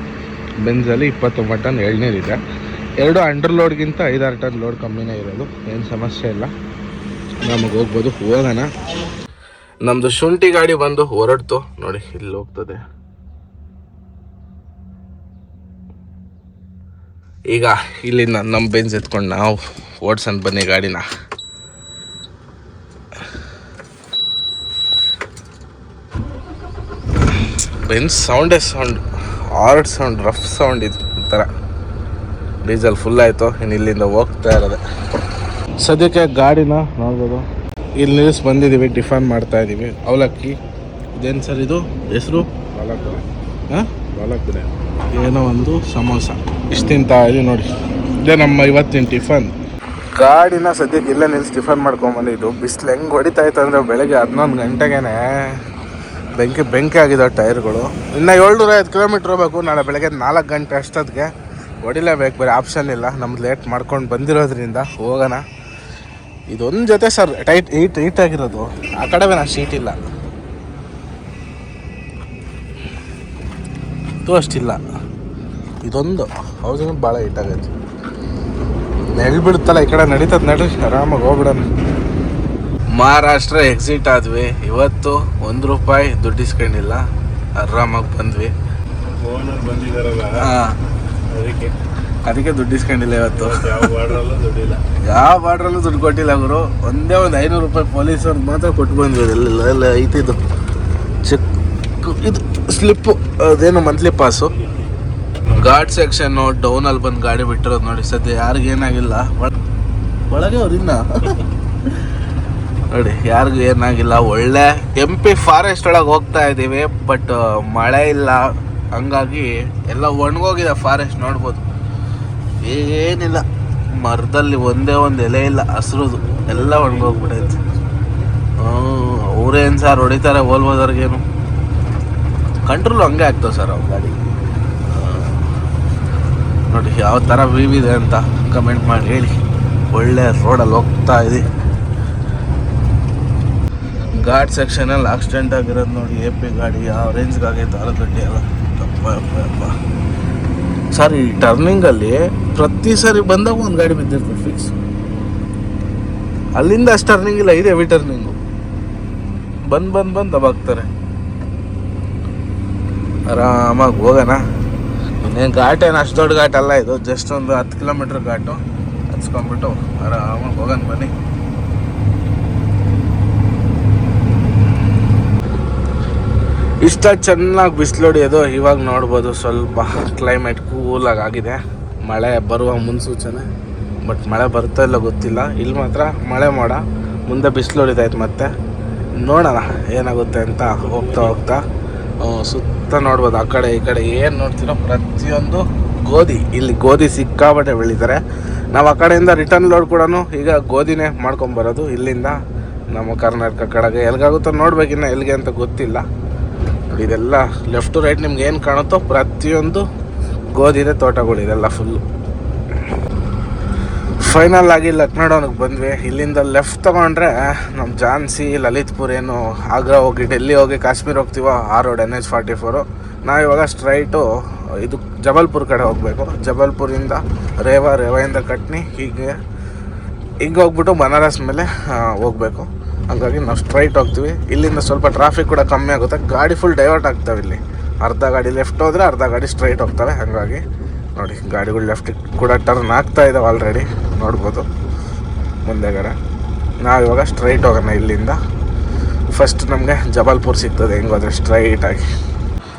ಬೆಂಜಲ್ಲಿ 29 ಟನ್ ಎಳ್ನೀರಿದೆ. ಎರಡು ಅಂಡರ್ ಲೋಡ್ಗಿಂತ 5-6 ಟನ್ ಲೋಡ್ ಕಮ್ಮಿನೇ ಇರೋದು, ಏನು ಸಮಸ್ಯೆ ಇಲ್ಲ, ನಮಗೆ ಹೋಗ್ಬೋದು. ಹೋಗೋಣ. ನಮ್ಮದು ಶುಂಠಿ ಗಾಡಿ ಬಂದು ಹೊರಡ್ತು ನೋಡಿ, ಇಲ್ಲಿ ಹೋಗ್ತದೆ. ಈಗ ಇಲ್ಲಿಂದ ನಮ್ಮ ಬೆಂಜ್ ಎತ್ಕೊಂಡು ನಾವು ಓಡ್ಸಂತ ಬನ್ನಿ ಗಾಡಿನ. ಬೆಂಜ್ ಸೌಂಡೇ sound, hard sound, rough sound. ಇದು ಒಂಥರ ಡೀಸೆಲ್ ಫುಲ್ ಆಯಿತು. ಇನ್ನು ಇಲ್ಲಿಂದ ಹೋಗ್ತಾ ಇರೋದೆ. ಸದ್ಯಕ್ಕೆ ಗಾಡಿನ ನೋಡ್ಬೋದು, ಇಲ್ಲಿ ನಿಲ್ಲಿಸಿ ಬಂದಿದ್ದೀವಿ. ಟಿಫನ್ ಮಾಡ್ತಾ ಇದ್ದೀವಿ. ಅವಲಕ್ಕಿ. ಇದೇನು ಸರ್ ಇದು ಹೆಸರು? ಹಾಂ, ಬಾಲಕುಡೆ. ಏನೋ ಒಂದು ಸಮೋಸ ಇಷ್ಟು ತಿಂತಾ ಇದೀವಿ ನೋಡಿ. ಇದೇ ನಮ್ಮ ಇವತ್ತಿನ ಟಿಫನ್. ಗಾಡಿನ ಸದ್ಯಕ್ಕೆ ಇಲ್ಲೇ ನಿಲ್ಲಿಸಿ ಟಿಫನ್ ಮಾಡ್ಕೊಂಬಂದಿದ್ದು. ಬಿಸಿಲು ಹೆಂಗೆ ಹೊಡಿತಾ ಇತ್ತು ಅಂದರೆ ಬೆಳಗ್ಗೆ 11 ಗಂಟೆಗೇ ಬೆಂಕಿ ಆಗಿದ್ದಾವೆ ಟೈರ್ಗಳು. ಇನ್ನು 750 ಕಿಲೋಮೀಟ್ರ್ ಹೋಗ್ಬೇಕು. ನಾಳೆ ಬೆಳಗ್ಗೆ 4 ಗಂಟೆ ಅಷ್ಟೊತ್ತಿಗೆ ಹೊಡಿಲೇಬೇಕು, ಬೇರೆ ಆಪ್ಷನ್ ಇಲ್ಲ. ನಮ್ದು ಲೇಟ್ ಮಾಡ್ಕೊಂಡು ಬಂದಿರೋದ್ರಿಂದ ಹೋಗೋಣ. ಇದೊಂದು ಜೊತೆ ಸರ್ ಹೀಟ್ ಆಗಿರೋದು, ಆ ಕಡೆ ನಾ ಶೀಟ್ ಇಲ್ಲ ಅಷ್ಟಿಲ್ಲ. ಇದೊಂದು ಹೌಸಿಂಗ್ ಭಾಳ ಹೀಟ್ ಆಗೈತೆ. ನೆರಳು ಬೀಳುತ್ತಲ್ಲ ಈ ಕಡೆ, ನಡೀತದೆ ನಡ್ರಿ, ಆರಾಮಾಗಿ ಹೋಗ್ಬಿಡೋಣ. ಮಹಾರಾಷ್ಟ್ರ ಎಕ್ಸಿಟ್ ಆದ್ವಿ ಇವತ್ತು. ₹1 ದುಡ್ಡು ಇಸ್ಕೊಂಡಿಲ್ಲ, ಆರಾಮಾಗಿ ಬಂದ್ವಿ. ಓನರ್ ಬಂದಿದ್ದಾರಲ್ಲ ಅದಕ್ಕೆ ದುಡ್ಡು ಇಸ್ಕೊಂಡಿಲ್ಲ ಇವತ್ತು. ಯಾವ ಬಾರ್ಡ್ರಲ್ಲೂ ದುಡ್ಡಿಲ್ಲ, ಯಾವ ಬಾರ್ಡ್ರಲ್ಲೂ ದುಡ್ಡು ಕೊಟ್ಟಿಲ್ಲ ಅವರು. ಒಂದೇ ಒಂದು ₹500 ಪೊಲೀಸವ್ರಿಗೆ ಮಾತ್ರ ಕೊಟ್ಟು ಬಂದ್ವಿ. ಎಲ್ಲ ಐತಿದು ಚೆಕ್, ಇದು ಸ್ಲಿಪ್ಪು, ಅದೇನು ಮಂತ್ಲಿ ಪಾಸು. ಘಾಟ್ ಸೆಕ್ಷನ್ನು ಡೌನಲ್ಲಿ ಬಂದು ಗಾಡಿ ಬಿಟ್ಟಿರೋದು ನೋಡಿ. ಸದ್ಯ ಯಾರಿಗೇನಾಗಿಲ್ಲ, ಒಳಗೆ ಅವ್ರಿನ್ನ ನೋಡಿ ಯಾರಿಗೂ ಏನಾಗಿಲ್ಲ. ಒಳ್ಳೆ MP ಫಾರೆಸ್ಟ್ ಒಳಗೆ ಹೋಗ್ತಾ ಇದ್ದೀವಿ, ಬಟ್ ಮಳೆ ಇಲ್ಲ, ಹಂಗಾಗಿ ಎಲ್ಲ ಒಣಗೋಗಿದೆ ಫಾರೆಸ್ಟ್. ನೋಡ್ಬೋದು ಏನಿಲ್ಲ, ಮರದಲ್ಲಿ ಒಂದೇ ಒಂದು ಎಲೆ ಇಲ್ಲ ಹಸ್ರದು, ಎಲ್ಲ ಒಣಗೋಗ್ಬಿಟ್ಟೈತೆ. ಅವ್ರೇನು ಸರ್ ಹೊಡಿತಾರೆ ಓಲ್ಬೋದವ್ರಿಗೇನು, ಕಂಟ್ರೋಲ್ ಹಂಗೆ ಆಗ್ತವೆ ಸರ್ ಅವ್ರ ಗಾಡಿ. ನೋಡಿ ಯಾವ ಥರ ವ್ಯೂ ಇದೆ ಅಂತ ಕಮೆಂಟ್ ಮಾಡಿ ಹೇಳಿ. ಒಳ್ಳೆ ರೋಡಲ್ಲಿ ಹೋಗ್ತಾ ಇದೆ. ಘಾಟ್ ಸೆಕ್ಷನಲ್ಲಿ ಆಕ್ಸಿಡೆಂಟ್ ಆಗಿರೋದು ನೋಡಿ. AP ಗಾಡಿ ಯಾವ ರೇಂಜ್ಗೆ ಆಗೈತೆ, ಆಲೂಗಡ್ಡೆ ಎಲ್ಲ. ಅಪ್ಪ ಸರ್ ಈ ಟರ್ನಿಂಗಲ್ಲಿ ಪ್ರತಿ ಸಾರಿ ಬಂದಾಗ ಒಂದು ಗಾಡಿ ಬಿದ್ದಿರ್ತದೆ ಫಿಕ್ಸ್. ಅಲ್ಲಿಂದ ಅಷ್ಟು ಟರ್ನಿಂಗ್ ಇಲ್ಲ, ಇದೆ ಹೆವಿ ಟರ್ನಿಂಗು. ಬಂದು ದಬಾಕ್ತಾರೆ. ಆರಾಮಾಗಿ ಹೋಗೋಣ. ಇನ್ನೇನು ಘಾಟ್ ಏನು ಅಷ್ಟು ದೊಡ್ಡ ಘಾಟ್ ಅಲ್ಲ ಇದು, ಜಸ್ಟ್ ಒಂದು 10 ಕಿಲೋಮೀಟ್ರ್ ಘಾಟು. ಹಚ್ಕೊಂಡ್ಬಿಟ್ಟು ಆರಾಮಾಗಿ ಹೋಗೋಣ ಬನ್ನಿ. ಇಷ್ಟ ಚೆನ್ನಾಗಿ ಬಿಸಿಲು ಹೊಡಿಯೋದು ಇವಾಗ ನೋಡ್ಬೋದು. ಸ್ವಲ್ಪ ಕ್ಲೈಮೇಟ್ ಕೂಲಾಗಿ ಆಗಿದೆ. ಮಳೆ ಬರುವ ಮುನ್ಸೂಚನೆ, ಬಟ್ ಮಳೆ ಬರ್ತಾ ಇಲ್ಲ ಗೊತ್ತಿಲ್ಲ. ಇಲ್ಲಿ ಮಾತ್ರ ಮಳೆ ಮಾಡ, ಮುಂದೆ ಬಿಸಿಲು ಹೊಡಿತೈತೆ. ಮತ್ತೆ ನೋಡೋಣ ಏನಾಗುತ್ತೆ ಅಂತ. ಹೋಗ್ತಾ ಸುತ್ತ ನೋಡ್ಬೋದು, ಆ ಕಡೆ ಈ ಕಡೆ ಏನು ನೋಡ್ತೀರೋ ಪ್ರತಿಯೊಂದು ಗೋಧಿ. ಇಲ್ಲಿ ಗೋಧಿ ಸಿಕ್ಕಾಬಟ್ಟೆ ಬೆಳೀತಾರೆ. ನಾವು ಆ ಕಡೆಯಿಂದ ರಿಟರ್ನ್ ಲೋಡ್ ಕೂಡ ಈಗ ಗೋಧಿನೇ ಮಾಡ್ಕೊಂಬರೋದು ಇಲ್ಲಿಂದ ನಮ್ಮ ಕರ್ನಾಟಕ ಕಡೆಗೆ. ಎಲ್ಲಿಗಾಗುತ್ತೋ ನೋಡ್ಬೇಕಿನ್ನ, ಎಲ್ಲಿಗೆ ಅಂತ ಗೊತ್ತಿಲ್ಲ. ಇದೆಲ್ಲ ಲೆಫ್ಟ್ ಟು ರೈಟ್ ನಿಮ್ಗೆ ಏನು ಕಾಣುತ್ತೋ ಪ್ರತಿಯೊಂದು ಗೋಧಿದೆ ತೋಟಗಳು, ಇದೆಲ್ಲ ಫುಲ್ಲು. ಫೈನಲ್ ಆಗಿ ಲಕ್ನೋಡೋನಿಗೆ ಬಂದ್ವಿ. ಇಲ್ಲಿಂದ ಲೆಫ್ಟ್ ತೊಗೊಂಡ್ರೆ ನಮ್ಮ ಝಾನ್ಸಿ, ಲಲಿತ್ಪುರ್, ಏನು ಆಗ್ರಾ ಹೋಗಿ ಡೆಲ್ಲಿ ಹೋಗಿ ಕಾಶ್ಮೀರ ಹೋಗ್ತೀವೋ ಆ ರೋಡ್ NH44. ನಾವಿವಾಗ ಸ್ಟ್ರೈಟು ಇದು ಜಬಲ್ಪುರ್ ಕಡೆ ಹೋಗಬೇಕು. ಜಬಲ್ಪುರಿಂದ ರೇವಾಯಿಂದ ಕಟ್ನಿ, ಹೀಗೆ ಹೋಗ್ಬಿಟ್ಟು ಬನಾರಸ್ ಮೇಲೆ ಹೋಗಬೇಕು. ಹಂಗಾಗಿ ನಾವು ಸ್ಟ್ರೈಟ್ ಹೋಗ್ತೀವಿ. ಇಲ್ಲಿಂದ ಸ್ವಲ್ಪ ಟ್ರಾಫಿಕ್ ಕೂಡ ಕಮ್ಮಿ ಆಗುತ್ತೆ. ಗಾಡಿ ಫುಲ್ ಡೈವರ್ಟ್ ಆಗ್ತವೆ. ಇಲ್ಲಿ ಅರ್ಧ ಗಾಡಿ ಲೆಫ್ಟ್ ಹೋದರೆ ಅರ್ಧ ಗಾಡಿ ಸ್ಟ್ರೈಟ್ ಹೋಗ್ತವೆ. ಹಾಗಾಗಿ ನೋಡಿ ಗಾಡಿಗಳು ಲೆಫ್ಟ್ ಕೂಡ ಟರ್ನ್ ಆಗ್ತಾ ಇದ್ದಾವೆ ಆಲ್ರೆಡಿ, ನೋಡ್ಬೋದು ಮುಂದೆಗಡೆ. ನಾವಿವಾಗ ಸ್ಟ್ರೈಟ್ ಹೋಗೋಣ ಇಲ್ಲಿಂದ. ಫಸ್ಟ್ ನಮಗೆ ಜಬಲ್ಪುರ್ ಸಿಗ್ತದೆ ಹೆಂಗೋದ್ರೆ ಸ್ಟ್ರೈಟಾಗಿ.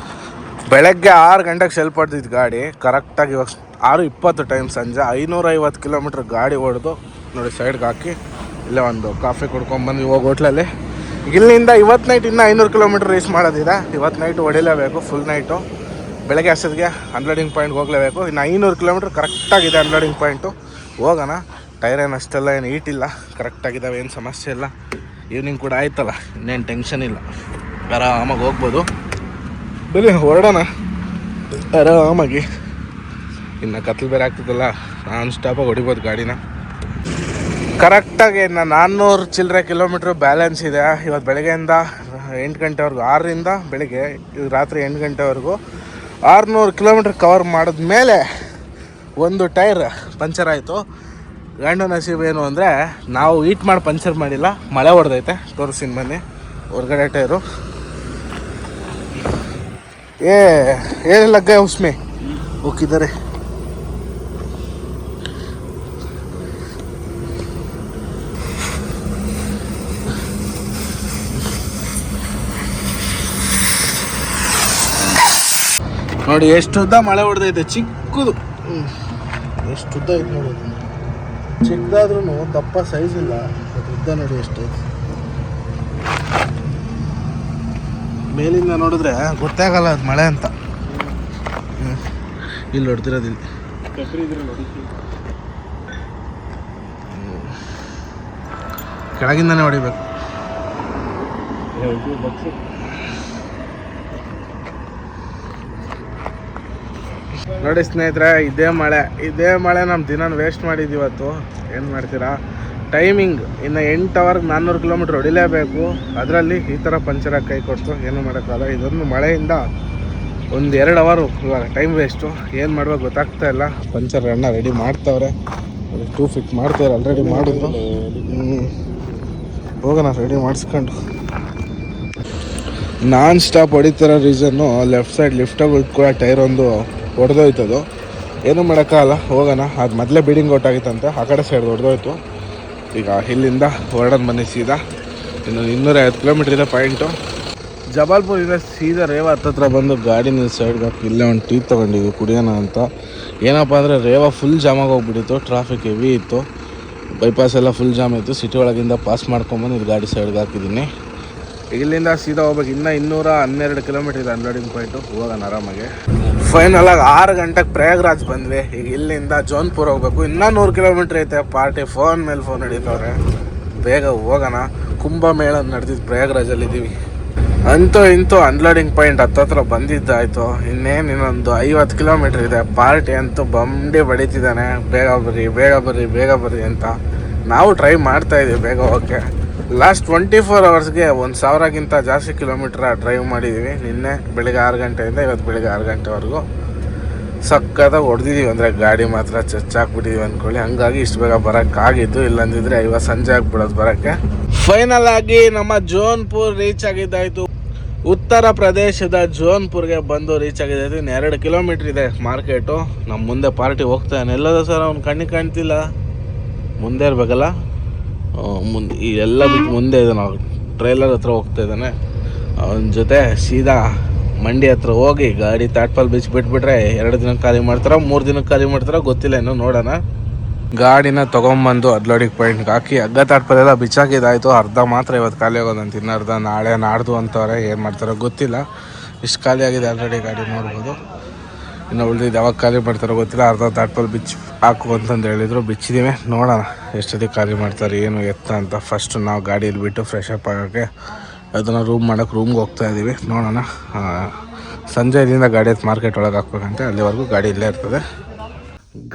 ಬೆಳಗ್ಗೆ 6 ಗಂಟೆಗೆ ಸೆಲ್ಪಡ್ತಿದ್ದು ಗಾಡಿ, ಕರೆಕ್ಟಾಗಿ ಇವಾಗ 6:20 ಟೈಮ್ ಸಂಜೆ. 550 ಕಿಲೋಮೀಟ್ರ್ ಗಾಡಿ ಹೊಡೆದು ನೋಡಿ ಸೈಡ್ಗೆ ಹಾಕಿ ಇಲ್ಲೇ ಒಂದು ಕಾಫಿ ಕುಡ್ಕೊಂಡ್ಬಂದು ಇವಾಗ ಹೋಟ್ಲಲ್ಲಿ. ಇಲ್ಲಿಂದ ಇವತ್ತು ನೈಟ್ ಇನ್ನೂ 500 ಕಿಲೋಮೀಟ್ರ್ ರೇಸ್ ಮಾಡೋದಿದೆ. ಇವತ್ತು ನೈಟು ಹೊಡಿಲೇಬೇಕು, ಫುಲ್ ನೈಟು. ಬೆಳಗ್ಗೆ ಅಷ್ಟೊತ್ತಿಗೆ ಅನ್ಲೋಡಿಂಗ್ ಪಾಯಿಂಟ್ಗೆ ಹೋಗಲೇಬೇಕು. ಇನ್ನು 500 ಕಿಲೋಮೀಟ್ರ್ ಕರೆಕ್ಟಾಗಿದೆ ಅನ್ಲೋಡಿಂಗ್ ಪಾಯಿಂಟು. ಹೋಗೋಣ. ಟೈರ್ ಏನು ಅಷ್ಟೆಲ್ಲ ಏನು ಹೀಟ್ ಇಲ್ಲ, ಕರೆಕ್ಟಾಗಿದ್ದಾವೆ, ಏನು ಸಮಸ್ಯೆ ಇಲ್ಲ. ಈವ್ನಿಂಗ್ ಕೂಡ ಆಯ್ತಲ್ಲ, ಇನ್ನೇನು ಟೆನ್ಷನ್ ಇಲ್ಲ, ಆರಾಮಾಗಿ ಹೋಗ್ಬೋದು. ಬರೀ ಹೊರಡೋಣ ಆರಾಮಾಗಿ. ಇನ್ನು ಕತ್ಲು ಬೇರೆ ಆಗ್ತದಲ್ಲ, ನಾನ್ ಸ್ಟಾಪಾಗಿ ಹೊಡಿಬೋದು ಗಾಡಿನ. ಕರೆಕ್ಟಾಗಿ ಇನ್ನು 400 ಚಿಲ್ಲರೆ ಕಿಲೋಮೀಟ್ರ್ ಬ್ಯಾಲೆನ್ಸ್ ಇದೆ. ಇವತ್ತು ಬೆಳಗ್ಗೆಯಿಂದ 8 ಗಂಟೆವರೆಗೂ, 6ರಿಂದ ಬೆಳಿಗ್ಗೆ ರಾತ್ರಿ 8 ಗಂಟೆವರೆಗೂ 600 ಕಿಲೋಮೀಟ್ರ್ ಕವರ್ ಮಾಡಿದ್ಮೇಲೆ ಒಂದು ಟೈರ್ ಪಂಚರ್ ಆಯಿತು. ಗಂಡು ನಸೀಬ್ ಏನು ಅಂದರೆ ನಾವು ಹೀಟ್ ಮಾಡಿ ಪಂಚರ್ ಮಾಡಿಲ್ಲ, ಮಳೆ ಹೊಡೆದೈತೆ. ತೋರಿಸ್ತೀನಿ ಬನ್ನಿ ಹೊರಗಡೆ ಟೈರು. ಏನಿಲ್ಲ ಗೈ ಉಸ್ಮೆ ಹೋಗಿದ್ದಾರೆ. ನೋಡಿ ಎಷ್ಟು ಉದ್ದ ಮಳೆ ಹೊಡೆದೈತೆ, ಚಿಕ್ಕದು. ಎಷ್ಟು ಉದ್ದ ಐತೆ ನೋಡಿ, ಚಿಕ್ಕದಾದ್ರೂ ದಪ್ಪ ಸೈಜ್ ಇಲ್ಲ, ಉದ್ದ ನೋಡಿ ಎಷ್ಟೈತೆ. ಮೇಲಿಂದ ನೋಡಿದ್ರೆ ಗೊತ್ತಾಗಲ್ಲ ಅದು ಮಳೆ ಅಂತ. ಇಲ್ಲಿ ಹೊಡ್ತಿರೋದಿಲ್ಲ, ಕೆಳಗಿಂದಾನೆ ಹೊಡಿಬೇಕು. ನೋಡಿ ಸ್ನೇಹಿತರೆ, ಇದೇ ಮಳೆ ನಮ್ಮ ದಿನ ವೇಸ್ಟ್ ಮಾಡಿದ್ದು ಇವತ್ತು. ಏನು ಮಾಡ್ತೀರಾ, ಟೈಮಿಂಗ್ ಇನ್ನು 8 ಅವರ್ಗೆ 400 ಕಿಲೋಮೀಟ್ರ್ ಹೊಡಿಲೇಬೇಕು. ಅದರಲ್ಲಿ ಈ ಥರ ಪಂಚರಾಗಿ ಕೈ ಕೊಡ್ತು, ಏನು ಮಾಡೋಕ್ಕಾಗಲ್ಲ. ಇದೊಂದು ಮಳೆಯಿಂದ 1-2 ಅವರು ಇವಾಗ ಟೈಮ್ ವೇಸ್ಟು. ಏನು ಮಾಡ್ಬೇಕು ಗೊತ್ತಾಗ್ತಾ ಇಲ್ಲ. ಪಂಚರ್ ಅಣ್ಣ ರೆಡಿ ಮಾಡ್ತಾವ್ರೆ, 2 ಫಿಟ್ ಮಾಡ್ತಾರೆ, ಆಲ್ರೆಡಿ ಮಾಡಿದ್ರು. ಹೋಗೋಣ ರೆಡಿ ಮಾಡಿಸ್ಕೊಂಡು. ನಾನ್ ಸ್ಟಾಪ್ ಹೊಡಿತಿರೋ ರೀಸನ್ನು ಲೆಫ್ಟ್ ಸೈಡ್ ಲಿಫ್ಟಾಗಿ ಕೂಡ ಟೈರ್ ಒಂದು ಹೊಡೆದೋಯ್ತದು. ಏನೂ ಮಾಡೋಕ್ಕಾಗಲ್ಲ, ಹೋಗೋಣ. ಅದು ಮೊದಲೇ ಬೀಡಿಂಗ್ ಔಟ್ ಆಗಿತ್ತಂತೆ, ಆ ಕಡೆ ಸೈಡ್ ಹೊಡೆದೋಯ್ತು. ಈಗ ಇಲ್ಲಿಂದ ಹೊರಡೋದು ಬನ್ನಿ ಸೀದಾ. ಇನ್ನು 250 ಕಿಲೋಮೀಟ್ರ್ ಇದೆ ಪಾಯಿಂಟು. ಜಬಲ್ಪುರಿಂದ ಸೀದಾ ರೇವಾ ಹತ್ತತ್ರ ಬಂದು ಗಾಡಿನ ಸೈಡ್ಗೆ ಹಾಕಿ ಇಲ್ಲೇ ಒಂದು ಟೀ ತೊಗೊಂಡಿದ್ವಿ ಕುಡಿಯೋಣ ಅಂತ. ಏನಪ್ಪ ಅಂದರೆ ರೇವಾ ಫುಲ್ ಜಾಮಾಗಿ ಹೋಗ್ಬಿಟ್ಟಿತ್ತು, ಟ್ರಾಫಿಕ್ ಹೆವಿ ಇತ್ತು, ಬೈಪಾಸ್ ಎಲ್ಲ ಫುಲ್ ಜಾಮ್ ಇತ್ತು. ಸಿಟಿ ಒಳಗಿಂದ ಪಾಸ್ ಮಾಡ್ಕೊಂಬಂದು ಇದು ಗಾಡಿ ಸೈಡ್ಗೆ ಹಾಕಿದ್ದೀನಿ. ಇಲ್ಲಿಂದ ಸೀದಾ ಹೋಗ್ಬೇಕು. ಇನ್ನೂ 212 ಕಿಲೋಮೀಟ್ರ್ ಇದೆ ಅನ್ಲೋಡಿಂಗ್ ಪಾಯಿಂಟು. ಹೋಗೋಣ ಆರಾಮಾಗಿ. ಫೈನಲಾಗಿ 6 ಗಂಟೆಗೆ ಪ್ರಯಾಗ್ರಾಜ್ ಬಂದ್ವಿ. ಈಗ ಇಲ್ಲಿಂದ ಜೋನ್ಪುರ್ ಹೋಗ್ಬೇಕು. ಇನ್ನೂ 100 ಕಿಲೋಮೀಟ್ರ್ ಐತೆ. ಪಾರ್ಟಿ ಫೋನ್ ಮೇಲೆ ಫೋನ್ ಹಿಡಿತವ್ರೆ, ಬೇಗ ಹೋಗೋಣ. ಕುಂಭಮೇಳ ನಡೆದಿದ್ದು ಪ್ರಯಾಗ್ರಾಜಲ್ಲಿದ್ದೀವಿ. ಅಂತೂ ಇಂತೂ ಅನ್ಲೋಡಿಂಗ್ ಪಾಯಿಂಟ್ ಹತ್ತತ್ರ ಬಂದಿದ್ದಾಯಿತು. ಇನ್ನೊಂದು 50 ಕಿಲೋಮೀಟ್ರ್ ಇದೆ. ಪಾರ್ಟಿ ಅಂತೂ ಬಂಡಿ ಬಡಿತಿದ್ದಾನೆ, ಬೇಗ ಬರ್ರಿ ಬೇಗ ಬರ್ರಿ ಬೇಗ ಬರ್ರಿ ಅಂತ. ನಾವು ಟ್ರೈ ಮಾಡ್ತಾಯಿದ್ದೀವಿ ಬೇಗ ಹೋಗೋಕ್ಕೆ. ಲಾಸ್ಟ್ 24 ಅವರ್ಸ್ಗೆ 1000ಕ್ಕಿಂತ ಜಾಸ್ತಿ ಕಿಲೋಮೀಟ್ರ್ ಡ್ರೈವ್ ಮಾಡಿದ್ದೀವಿ. ನಿನ್ನೆ ಬೆಳಿಗ್ಗೆ 6 ಗಂಟೆಯಿಂದ ಇವತ್ತು ಬೆಳಿಗ್ಗೆ 6 ಗಂಟೆವರೆಗೂ ಸಕ್ಕತ್ತಾಗಿ ಹೊಡೆದಿದ್ದೀವಿ. ಅಂದರೆ ಗಾಡಿ ಮಾತ್ರ ಚಚ್ಚಾಕ್ಬಿಟ್ಟಿದ್ದೀವಿ ಅಂದ್ಕೊಳ್ಳಿ. ಹಂಗಾಗಿ ಇಷ್ಟು ಬೇಗ ಬರೋಕ್ಕಾಗಿದ್ದು, ಇಲ್ಲಂದಿದ್ರೆ ಇವಾಗ ಸಂಜೆ ಆಗ್ಬಿಡೋದು ಬರೋಕ್ಕೆ. ಫೈನಲ್ ಆಗಿ ನಮ್ಮ ಜೋನ್ಪುರ್ ರೀಚ್ ಆಗಿದ್ದಾಯಿತು. ಉತ್ತರ ಪ್ರದೇಶದ ಜೋನ್ಪುರ್ಗೆ ಬಂದು ರೀಚ್ ಆಗಿದ್ದಾಯಿತು. ಇನ್ನು 2 ಕಿಲೋಮೀಟ್ರ್ ಇದೆ ಮಾರ್ಕೆಟು. ನಮ್ಮ ಮುಂದೆ ಪಾರ್ಟಿ ಹೋಗ್ತಾನೆ. ಎಲ್ಲದ ಸರ್ ಅವ್ನು ಕಣ್ಣಿಗೆ ಕಾಣ್ತಿಲ್ಲ, ಮುಂದೆ ಇರಬೇಕಲ್ಲ. ಮುಂದೆ ಈ ಎಲ್ಲ ಬಿಟ್ಟು ಮುಂದೆ ಇದೆ. ನಾವು ಟ್ರೈಲರ್ ಹತ್ರ ಹೋಗ್ತಾ ಇದ್ದಾನೆ. ಅವನ ಜೊತೆ ಸೀದಾ ಮಂಡಿ ಹತ್ರ ಹೋಗಿ ಗಾಡಿ ತಾಟ್ಪಾಲ್ ಬೀಚ್ ಬಿಟ್ಬಿಟ್ರೆ 2 ದಿನಕ್ಕೆ ಖಾಲಿ ಮಾಡ್ತಾರೋ 3 ದಿನಕ್ಕೆ ಖಾಲಿ ಮಾಡ್ತಾರೋ ಗೊತ್ತಿಲ್ಲ, ಇನ್ನೂ ನೋಡೋಣ. ಗಾಡಿನ ತೊಗೊಂಬಂದು ಅಡ್ಲೋಡಿಗೆ ಪಾಯಿಂಟ್ಗೆ ಹಾಕಿ ಹಗ್ಗ ತಾಟ್ಪಾಲೆಲ್ಲ ಬಿಚ್ಚಾಕಿದ್ದಾಯಿತು. ಅರ್ಧ ಮಾತ್ರ ಇವತ್ತು ಖಾಲಿ ಆಗೋದಂತ, ಇನ್ನರ್ಧ ನಾಳೆ ನಾಡ್ದು ಅಂತವ್ರೆ. ಏನು ಮಾಡ್ತಾರೋ ಗೊತ್ತಿಲ್ಲ. ಇಷ್ಟು ಖಾಲಿ ಆಗಿದೆ ಆಲ್ರೆಡಿ ಗಾಡಿ, ನೋಡ್ಬೋದು. ಇನ್ನು ಉಳಿದಿದ್ದು ಯಾವಾಗ ಖಾಲಿ ಮಾಡ್ತಾರೋ ಗೊತ್ತಿಲ್ಲ. ಅರ್ಧ ತಾಟ್ಪಾಲ್ ಬಿಚ್ಚಿ ಹಾಕು ಅಂತಂದು ಹೇಳಿದರು, ಬಿಚ್ಚಿದ್ದೀವಿ. ನೋಡೋಣ ಎಷ್ಟೊತ್ತಿಗೆ ಖಾಲಿ ಮಾಡ್ತಾರೆ ಏನು ಎತ್ತ ಅಂತ. ಫಸ್ಟು ನಾವು ಗಾಡಿಯಲ್ಲಿ ಬಿಟ್ಟು ಫ್ರೆಶ್ ಅಪ್ ಆಗೋಕ್ಕೆ ಅದನ್ನು ರೂಮ್ಗೆ ಹೋಗ್ತಾ ಇದ್ದೀವಿ. ನೋಡೋಣ. ಸಂಜೆ ಇಲ್ಲಿಂದ ಗಾಡಿ ಮಾರ್ಕೆಟ್ ಒಳಗೆ ಹಾಕ್ಬೇಕಂತೆ, ಅಲ್ಲಿವರೆಗೂ ಗಾಡಿ ಇಲ್ಲೇ ಇರ್ತದೆ.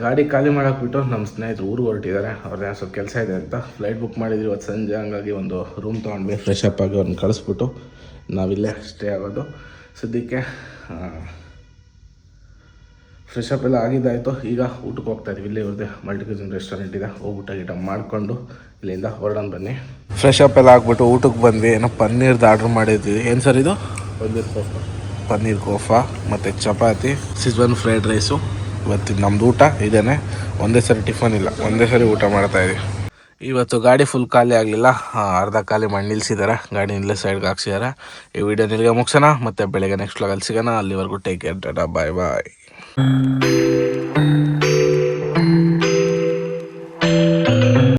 ಗಾಡಿ ಖಾಲಿ ಮಾಡೋಕ್ಬಿಟ್ಟು ನಮ್ಮ ಸ್ನೇಹಿತರು ಊರಿಗೆ ಹೊರಟಿದ್ದಾರೆ. ಅವ್ರದ್ದು ಸ್ವಲ್ಪ ಕೆಲಸ ಇದೆ ಅಂತ ಫ್ಲೈಟ್ ಬುಕ್ ಮಾಡಿದ್ವಿ ಇವತ್ತು ಸಂಜೆ. ಹಂಗಾಗಿ ಒಂದು ರೂಮ್ ತೊಗೊಂಡ್ವಿ, ಫ್ರೆಶ್ ಅಪ್ ಆಗಿ ಅವ್ರನ್ನ ಕಳಿಸ್ಬಿಟ್ಟು ನಾವಿಲ್ಲೇ ಸ್ಟೇ ಆಗೋದು ಸದ್ಯಕ್ಕೆ. ಫ್ರೆಶ್ ಅಪ್ ಎಲ್ಲ ಆಗಿದ್ದಾಯಿತು. ಈಗ ಊಟಕ್ಕೆ ಹೋಗ್ತಾ ಇದ್ದೀವಿ. ಇಲ್ಲೇ ಇವ್ರದ್ದೇ ಮಲ್ಟಿ ಕ್ಯೂಸಿನ್ ರೆಸ್ಟೋರೆಂಟ್ ಇದೆ. ಹೋಗ್ಬಿಟ್ಟು ಗಿಟ ಮಾಡಿಕೊಂಡು ಇಲ್ಲಿಂದ ಹೊರಡೋಣ ಬನ್ನಿ. ಫ್ರೆಶ್ ಅಪ್ ಎಲ್ಲ ಆಗ್ಬಿಟ್ಟು ಊಟಕ್ಕೆ ಬಂದ್ವಿ. ಏನೋ ಪನ್ನೀರ್ದು ಆರ್ಡ್ರ್ ಮಾಡಿದ್ವಿ. ಏನು ಸರ್ ಇದು? ಪನ್ನೀರ್ ಕೋಫಾ ಮತ್ತು ಚಪಾತಿ, ಸಿಜ್ವನ್ ಫ್ರೈಡ್ ರೈಸು. ಇವತ್ತು ನಮ್ಮದು ಊಟ ಇದೇನೆ. ಒಂದೇ ಸರಿ ಟಿಫನ್ ಇಲ್ಲ, ಒಂದೇ ಸರಿ ಊಟ ಮಾಡ್ತಾಯಿದ್ದೀವಿ. ಇವತ್ತು ಗಾಡಿ ಫುಲ್ ಖಾಲಿ ಆಗಲಿಲ್ಲ, ಅರ್ಧ ಖಾಲಿ ಮಾಡಿ ನಿಲ್ಲಿಸಿದ್ದಾರೆ. ಗಾಡಿ ಇಲ್ಲೇ ಸೈಡ್ಗೆ ಹಾಕ್ಸಿದ್ದಾರೆ. ಈ ವಿಡಿಯೋ ನಿಲ್ಲಿಗೆ ಮುಗಿಸೋಣ. ಮತ್ತು ಬೆಳಗ್ಗೆ ನೆಕ್ಸ್ಟ್ ವ್ಲಾಗಲ್ಲಿ ಸಿಗೋಣ. ಅಲ್ಲಿವರೆಗೂ ಟೇಕ್ ಕೇರ್, ಟಾಟಾ, ಬಾಯ್ ಬಾಯ್.